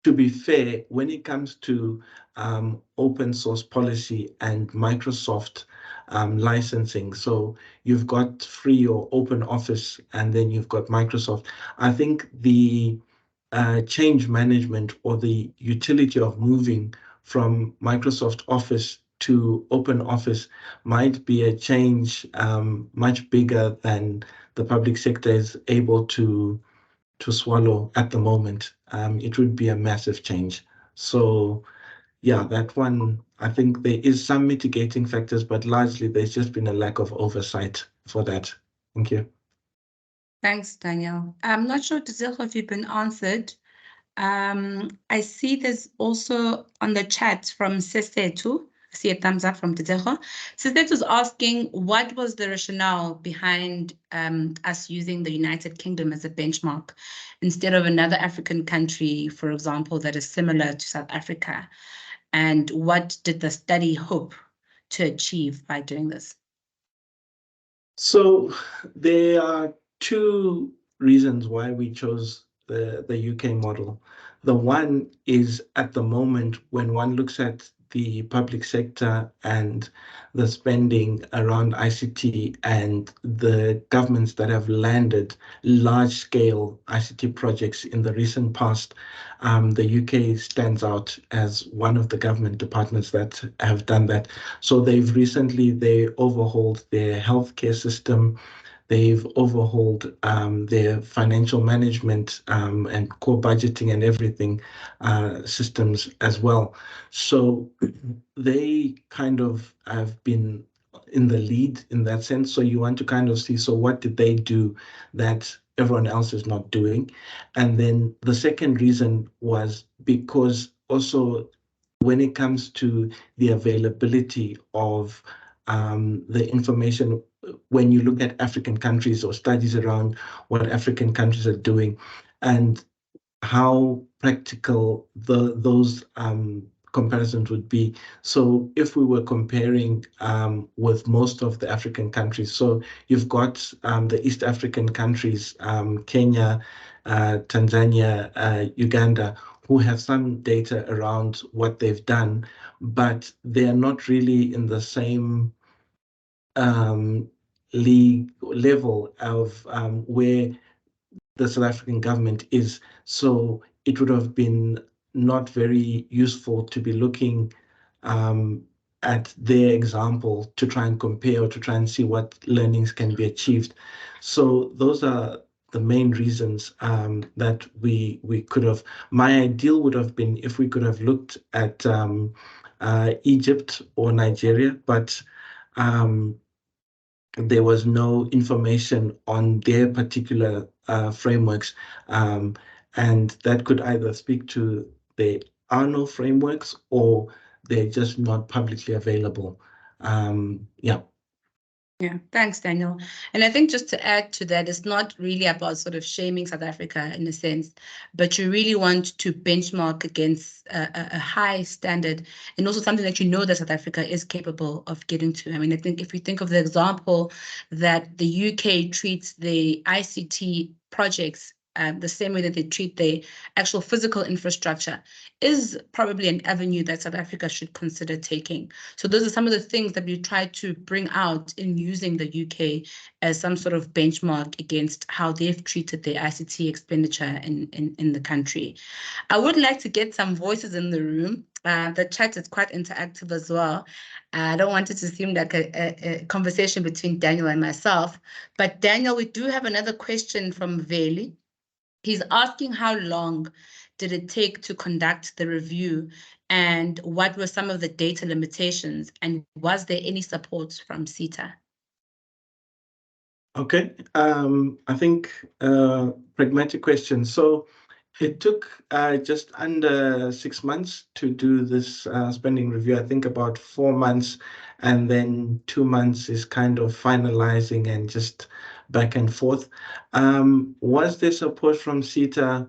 to be fair, when it comes to open source policy and Microsoft licensing, so you've got free or open office, and then you've got Microsoft. I think the change management or the utility of moving from Microsoft Office to open office might be a change much bigger than the public sector is able to swallow at the moment. It would be a massive change. So yeah, that one, I think there is some mitigating factors, but largely there's just been a lack of oversight for that. Thank you. Thanks, Daniel. I'm not sure, Tizilho, if you've been answered. I see there's also on the chat from Sesetu. I see a thumbs up from Tizilho. Sesetu's asking, what was the rationale behind us using the United Kingdom as a benchmark instead of another African country, for example, that is similar to South Africa? And what did the study hope to achieve by doing this? So there are two reasons why we chose the UK model. The one is, at the moment, when one looks at the public sector and the spending around ICT and the governments that have landed large-scale ICT projects in the recent past, the UK stands out as one of the government departments that have done that. So they overhauled their healthcare system. They've overhauled their financial management and core budgeting and everything systems as well. So they kind of have been in the lead in that sense. So you want to kind of see, so what did they do that everyone else is not doing? And then the second reason was because also when it comes to the availability of the information, when you look at African countries or studies around what African countries are doing and how practical those comparisons would be. So if we were comparing with most of the African countries, so you've got the East African countries, Kenya, Tanzania, Uganda, who have some data around what they've done, but they are not really in the same league level of where the South African government is. So it would have been not very useful to be looking at their example to try and compare or to try and see what learnings can be achieved. So those are the main reasons that we could have. My ideal would have been if we could have looked at Egypt or Nigeria, but there was no information on their particular frameworks, and that could either speak to there are no frameworks or they're just not publicly available. Yeah. Yeah, thanks, Daniel. And I think just to add to that, it's not really about sort of shaming South Africa in a sense, but you really want to benchmark against a high standard and also something that you know that South Africa is capable of getting to. I mean, I think if you think of the example that the UK treats the ICT projects the same way that they treat the actual physical infrastructure is probably an avenue that South Africa should consider taking. So those are some of the things that we try to bring out in using the UK as some sort of benchmark against how they've treated their ICT expenditure in the country. I would like to get some voices in the room. The chat is quite interactive as well. I don't want it to seem like a conversation between Daniel and myself, but Daniel, we do have another question from Veli. He's asking how long did it take to conduct the review and what were some of the data limitations and was there any support from SITA? Okay, I think pragmatic question. So it took just under 6 months to do this spending review. I think about 4 months, and then 2 months is kind of finalizing and just back and forth. Was there support from SITA?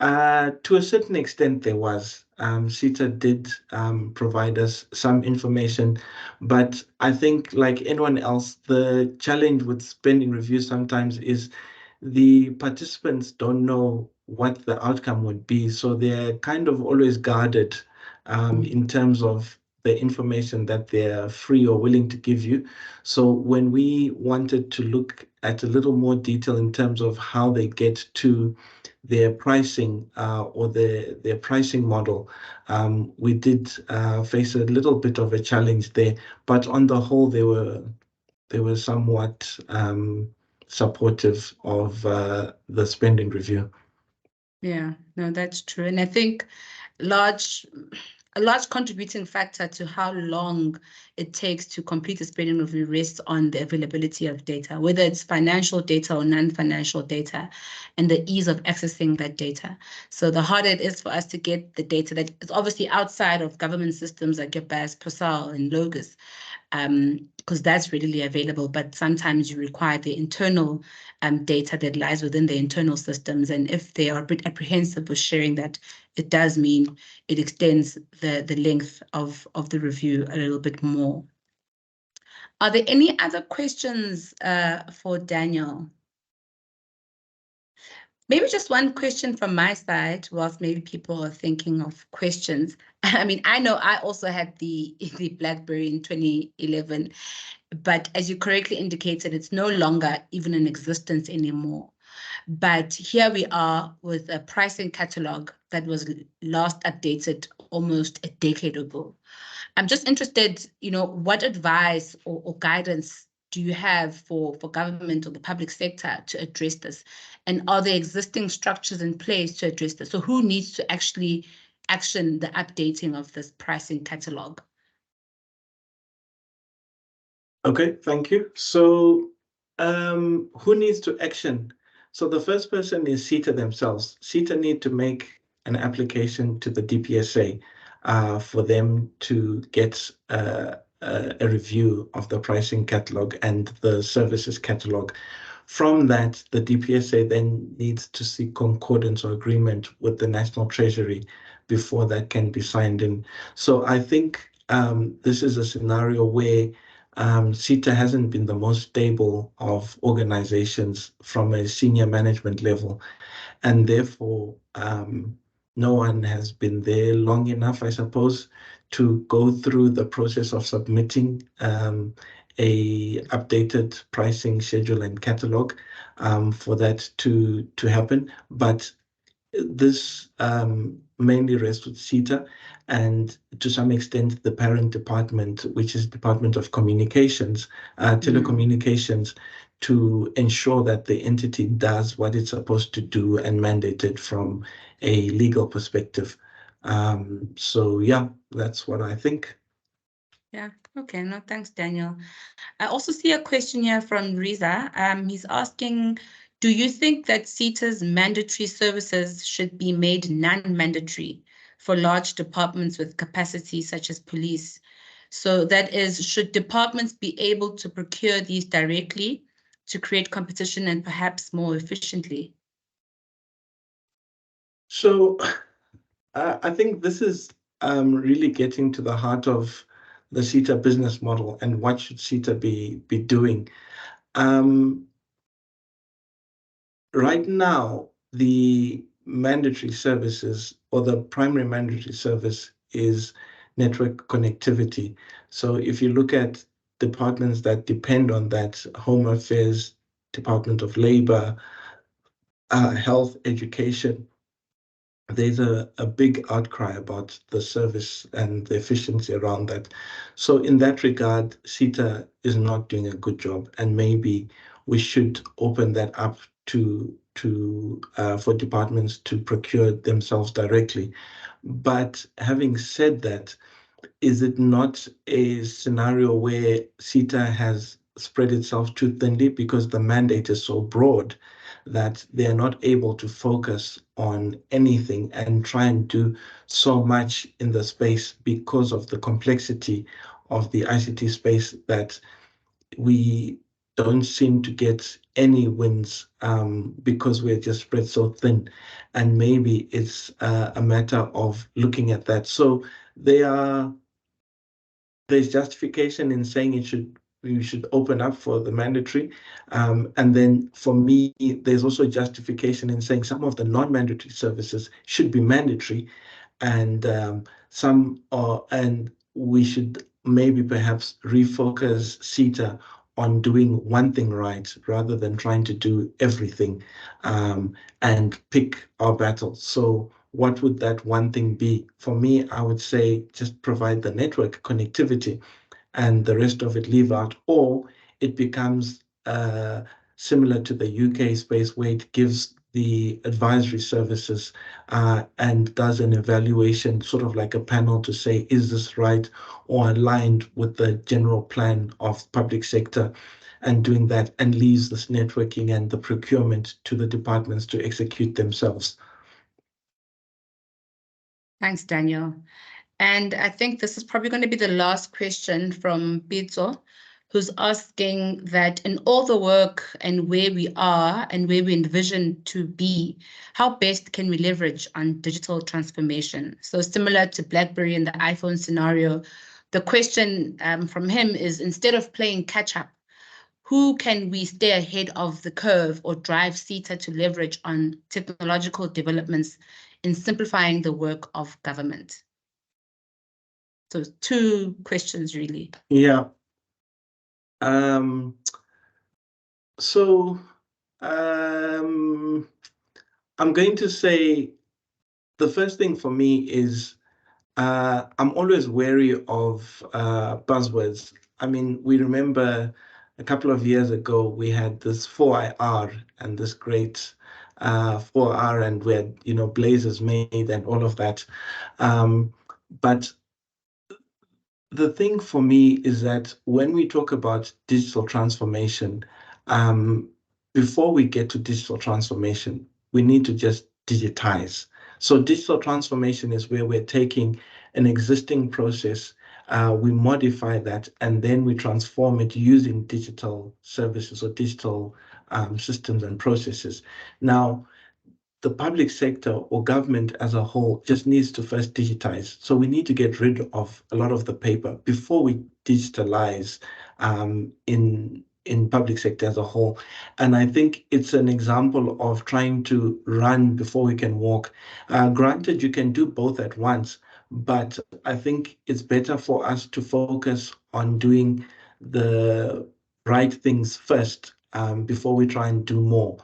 To a certain extent, there was. SITA did provide us some information, but I think, like anyone else, the challenge with spending reviews sometimes is the participants don't know what the outcome would be, so they're kind of always guarded in terms of the information that they're free or willing to give you. So when we wanted to look at a little more detail in terms of how they get to their pricing or their pricing model, we did face a little bit of a challenge there. But on the whole, they were somewhat supportive of the spending review. Yeah, no, that's true. And I think a large contributing factor to how long it takes to complete a spending review rests on the availability of data, whether it's financial data or non-financial data, and the ease of accessing that data. So the harder it is for us to get the data that is obviously outside of government systems like GTAC, PERSAL, and Logos, because that's readily available, but sometimes you require the internal data that lies within the internal systems. And if they are a bit apprehensive with sharing that, it does mean it extends the length of the review a little bit more. Are there any other questions for Daniel? Maybe just one question from my side, whilst maybe people are thinking of questions. I mean, I know I also had the BlackBerry in 2011, but as you correctly indicated, it's no longer even in existence anymore. But here we are with a pricing catalog that was last updated almost a decade ago. I'm just interested, what advice or guidance do you have for government or the public sector to address this? And are there existing structures in place to address this? So who needs to actually action the updating of this pricing catalog? Okay, thank you. So who needs to action? So the first person is SITA themselves. SITA need to make an application to the DPSA for them to get a review of the pricing catalog and the services catalog. From that, the DPSA then needs to seek concordance or agreement with the National Treasury before that can be signed in. So I think this is a scenario where SITA hasn't been the most stable of organizations from a senior management level, and therefore no one has been there long enough, I suppose, to go through the process of submitting a updated pricing schedule and catalog for that to happen. But this mainly rests with SITA and to some extent the parent department, which is Department of Communications, Telecommunications, to ensure that the entity does what it's supposed to do and mandated from a legal perspective. So yeah, that's what I think. Yeah, okay, no, thanks, Daniel. I also see a question here from Riza. He's asking, do you think that SITA's mandatory services should be made non-mandatory for large departments with capacity such as police? So that is, should departments be able to procure these directly to create competition and perhaps more efficiently? So I think this is really getting to the heart of the SITA business model and what should SITA be doing. Right now, the mandatory services or the primary mandatory service is network connectivity. So if you look at departments that depend on that, Home Affairs, Department of Labor, Health, Education, there's a big outcry about the service and the efficiency around that. So in that regard, SITA is not doing a good job, and maybe we should open that up to for departments to procure themselves directly. But having said that, is it not a scenario where SITA has spread itself too thinly because the mandate is so broad that they're not able to focus on anything and try and do so much in the space because of the complexity of the ICT space that we don't seem to get any wins because we're just spread so thin. And maybe it's a matter of looking at that. So there's justification in saying we should open up for the mandatory. And then for me, there's also justification in saying some of the non-mandatory services should be mandatory and and we should maybe perhaps refocus SITA on doing one thing right rather than trying to do everything and pick our battles. So what would that one thing be? For me, I would say just provide the network connectivity and the rest of it leave out, or it becomes similar to the UK space where it gives the advisory services and does an evaluation, sort of like a panel to say, is this right or aligned with the general plan of public sector, and doing that, and leaves this networking and the procurement to the departments to execute themselves. Thanks, Daniel. And I think this is probably going to be the last question from Pizzo, who's asking that in all the work and where we are and where we envision to be, how best can we leverage on digital transformation? So similar to BlackBerry and the iPhone scenario, the question from him is, instead of playing catch up, who can we stay ahead of the curve or drive SITA to leverage on technological developments in simplifying the work of government? So 2 questions, really. Yeah. So I'm going to say the first thing for me is I'm always wary of buzzwords. I mean, we remember a couple of years ago, we had this 4IR and this great 4R, and we had, blazers made and all of that. But the thing for me is that when we talk about digital transformation, before we get to digital transformation, we need to just digitize. So digital transformation is where we're taking an existing process, we modify that, and then we transform it using digital services or digital systems and processes. Now, the public sector or government as a whole just needs to first digitize. So we need to get rid of a lot of the paper before we digitalize in public sector as a whole. And I think it's an example of trying to run before we can walk. Granted, you can do both at once, but I think it's better for us to focus on doing the right things first before we try and do more.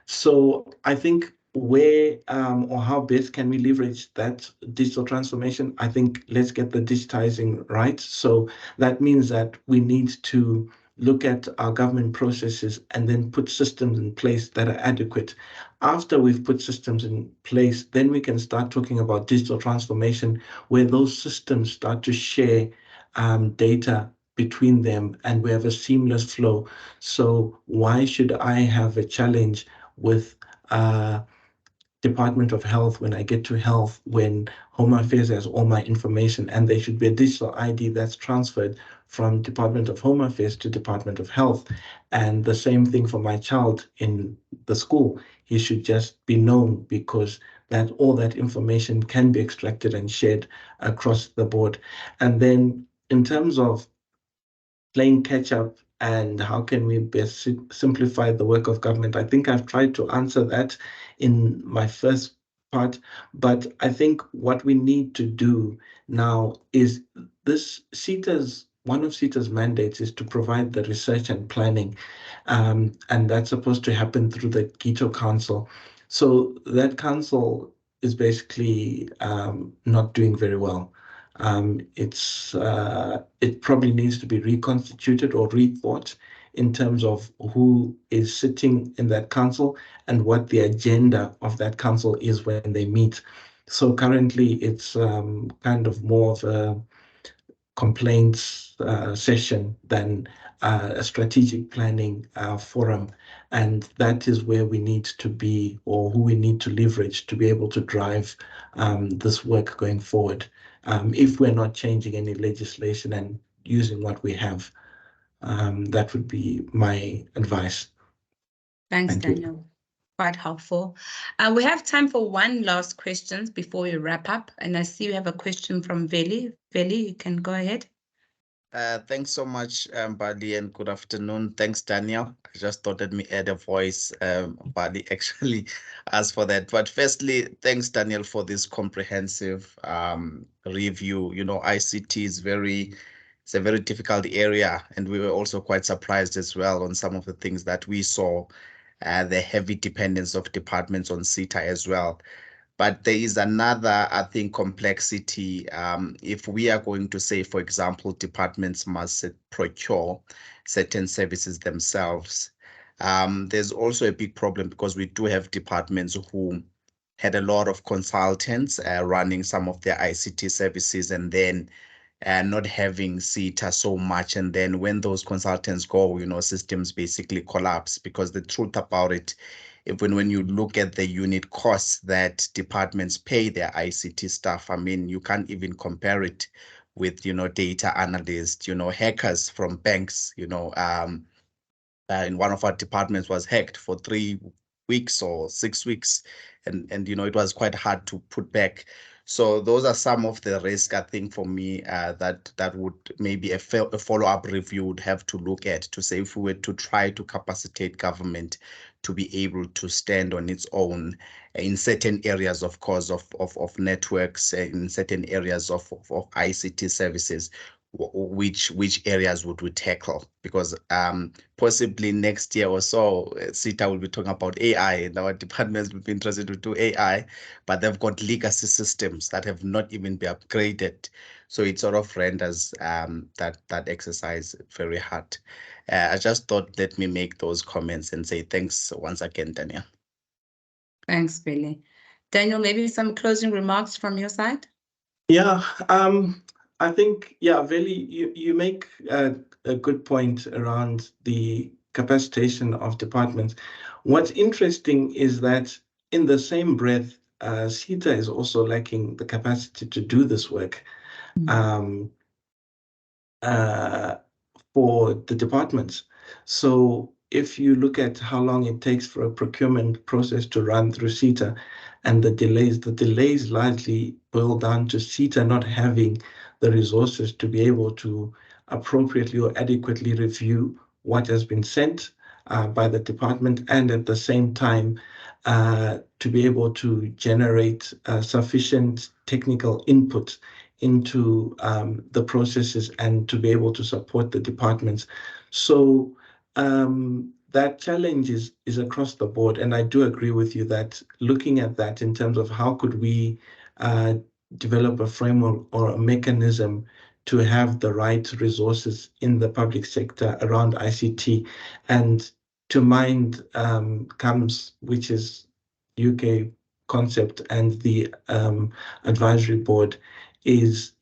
So I think where or how best can we leverage that digital transformation? I think let's get the digitizing right. So that means that we need to look at our government processes and then put systems in place that are adequate. After we've put systems in place, then we can start talking about digital transformation, where those systems start to share data between them and we have a seamless flow. So why should I have a challenge with Department of Health when I get to health, when Home Affairs has all my information, and there should be a digital ID that's transferred from Department of Home Affairs to Department of Health. And the same thing for my child in the school. He should just be known because that all that information can be extracted and shared across the board. And then in terms of playing catch up and how can we best simplify the work of government, I think I've tried to answer that in my first part, but I think what we need to do now is this SITA's one of SITA's mandates is to provide the research and planning, and that's supposed to happen through the GTAC Council. So that council is basically not doing very well. It probably needs to be reconstituted or rethought in terms of who is sitting in that council and what the agenda of that council is when they meet. So currently it's kind of more of a complaints session than a strategic planning forum. And that is where we need to be, or who we need to leverage to be able to drive this work going forward. If we're not changing any legislation and using what we have, that would be my advice. Thanks, Thank you. Daniel. Quite helpful. We have time for one last question before we wrap up. And I see we have a question from Veli. Veli, you can go ahead. Thanks so much, Bali, and good afternoon. Thanks, Daniel. I just thought let me add a voice. Bali actually asked for that. But firstly, thanks, Daniel, for this comprehensive review. You know, ICT is it's a very difficult area, and we were also quite surprised as well on some of the things that we saw, the heavy dependence of departments on SITA as well. But there is another, I think, complexity. If we are going to say, for example, departments must procure certain services themselves, there's also a big problem because we do have departments who had a lot of consultants running some of their ICT services and then not having SITA so much. And then when those consultants go, you know, systems basically collapse, because the truth about it, even when you look at the unit costs that departments pay their ICT staff, I mean, you can't even compare it with, you know, data analysts, you know, hackers from banks, you know, in one of our departments was hacked for 3 weeks or 6 weeks. And you know, it was quite hard to put back. So those are some of the risks, I think, for me, that would maybe a follow-up review would have to look at, to say if we were to try to capacitate government to be able to stand on its own in certain areas, of course, of networks, in certain areas of ICT services, which areas would we tackle? Because possibly next year or so, SITA will be talking about AI, and our departments will be interested to do AI, but they've got legacy systems that have not even been upgraded. So it sort of renders that exercise very hard. I just thought, let me make those comments and say thanks once again, Daniel. Thanks, Billy. Daniel, maybe some closing remarks from your side? Yeah, I think, yeah, Veli, you make a good point around the capacitation of departments. What's interesting is that in the same breath, SITA is also lacking the capacity to do this work for the departments. So if you look at how long it takes for a procurement process to run through SITA and the delays largely boil down to SITA not having the resources to be able to appropriately or adequately review what has been sent by the department, and at the same time to be able to generate sufficient technical input into the processes and to be able to support the departments. So that challenge is across the board. And I do agree with you that looking at that in terms of how could we develop a framework or a mechanism to have the right resources in the public sector around ICT. And to mind comes, which is UK concept, and the advisory board is,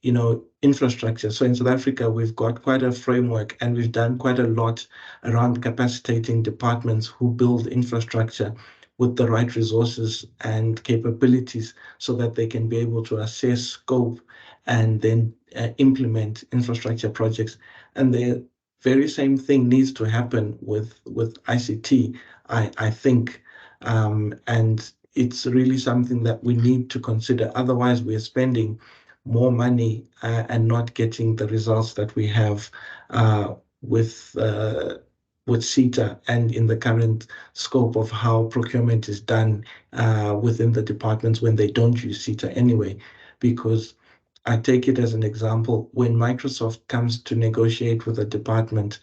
infrastructure. So in South Africa, we've got quite a framework, and we've done quite a lot around capacitating departments who build infrastructure with the right resources and capabilities so that they can be able to assess scope and then implement infrastructure projects. And the very same thing needs to happen with ICT, I think. And it's really something that we need to consider. Otherwise, we're spending more money and not getting the results that we have with SITA and in the current scope of how procurement is done within the departments when they don't use SITA anyway. Because I take it as an example, when Microsoft comes to negotiate with a department,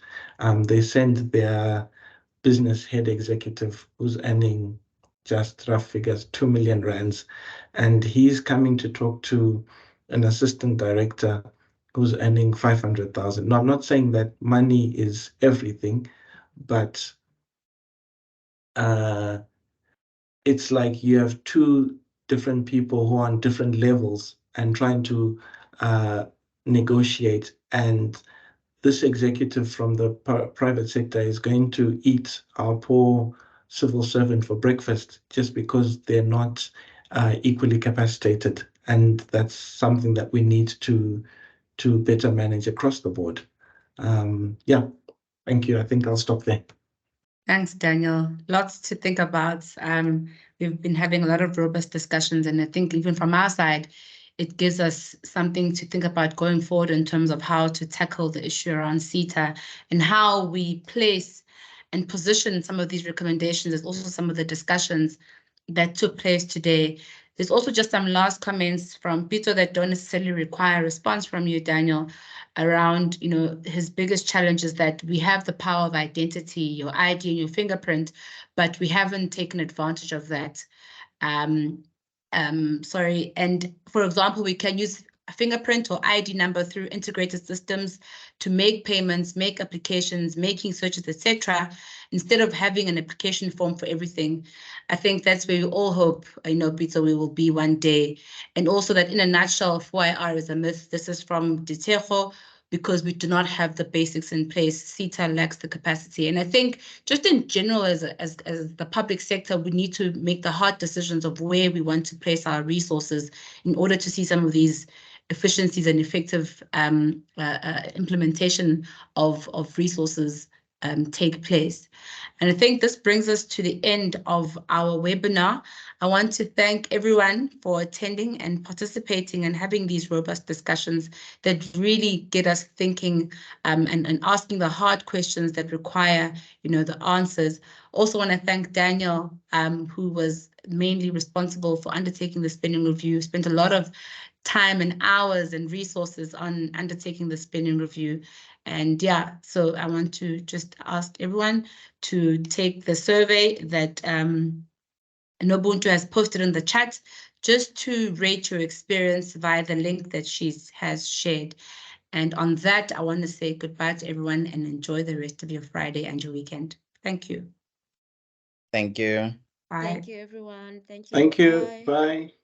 they send their business head executive who's earning, just rough figures, 2 million rands, and he's coming to talk to an assistant director who's earning 500,000. Now, I'm not saying that money is everything, but it's like you have two different people who are on different levels and trying to negotiate. And this executive from the private sector is going to eat our poor civil servant for breakfast just because they're not equally capacitated. And that's something that we need to better manage across the board. Yeah, thank you. I think I'll stop there. Thanks, Daniel. Lots to think about. We've been having a lot of robust discussions, and I think even from our side, it gives us something to think about going forward in terms of how to tackle the issue around SITA and how we place and position some of these recommendations. There's also some of the discussions that took place today. There's also just some last comments from Peter that don't necessarily require a response from you, Daniel, around, his biggest challenge is that we have the power of identity, your ID and your fingerprint, but we haven't taken advantage of that. Sorry, and for example, we can use a fingerprint or ID number through integrated systems to make payments, make applications, making searches, etc., instead of having an application form for everything. I think that's where we all hope, Peter, we will be one day. And also that in a nutshell, 4IR is a myth. This is from Ditego, because we do not have the basics in place. SITA lacks the capacity. And I think just in general, as the public sector, we need to make the hard decisions of where we want to place our resources in order to see some of these efficiencies and effective implementation of resources take place. And I think this brings us to the end of our webinar. I want to thank everyone for attending and participating and having these robust discussions that really get us thinking and asking the hard questions that require, the answers. Also want to thank Daniel, who was mainly responsible for undertaking the spending review, spent a lot of time and hours and resources on undertaking the spending review. And yeah, so I want to just ask everyone to take the survey that Nobuntu has posted in the chat, just to rate your experience via the link that she has shared. And on that, I want to say goodbye to everyone and enjoy the rest of your Friday and your weekend. Thank you. Thank you. Bye. Thank you, everyone. Thank you. Thank you. Bye. Bye.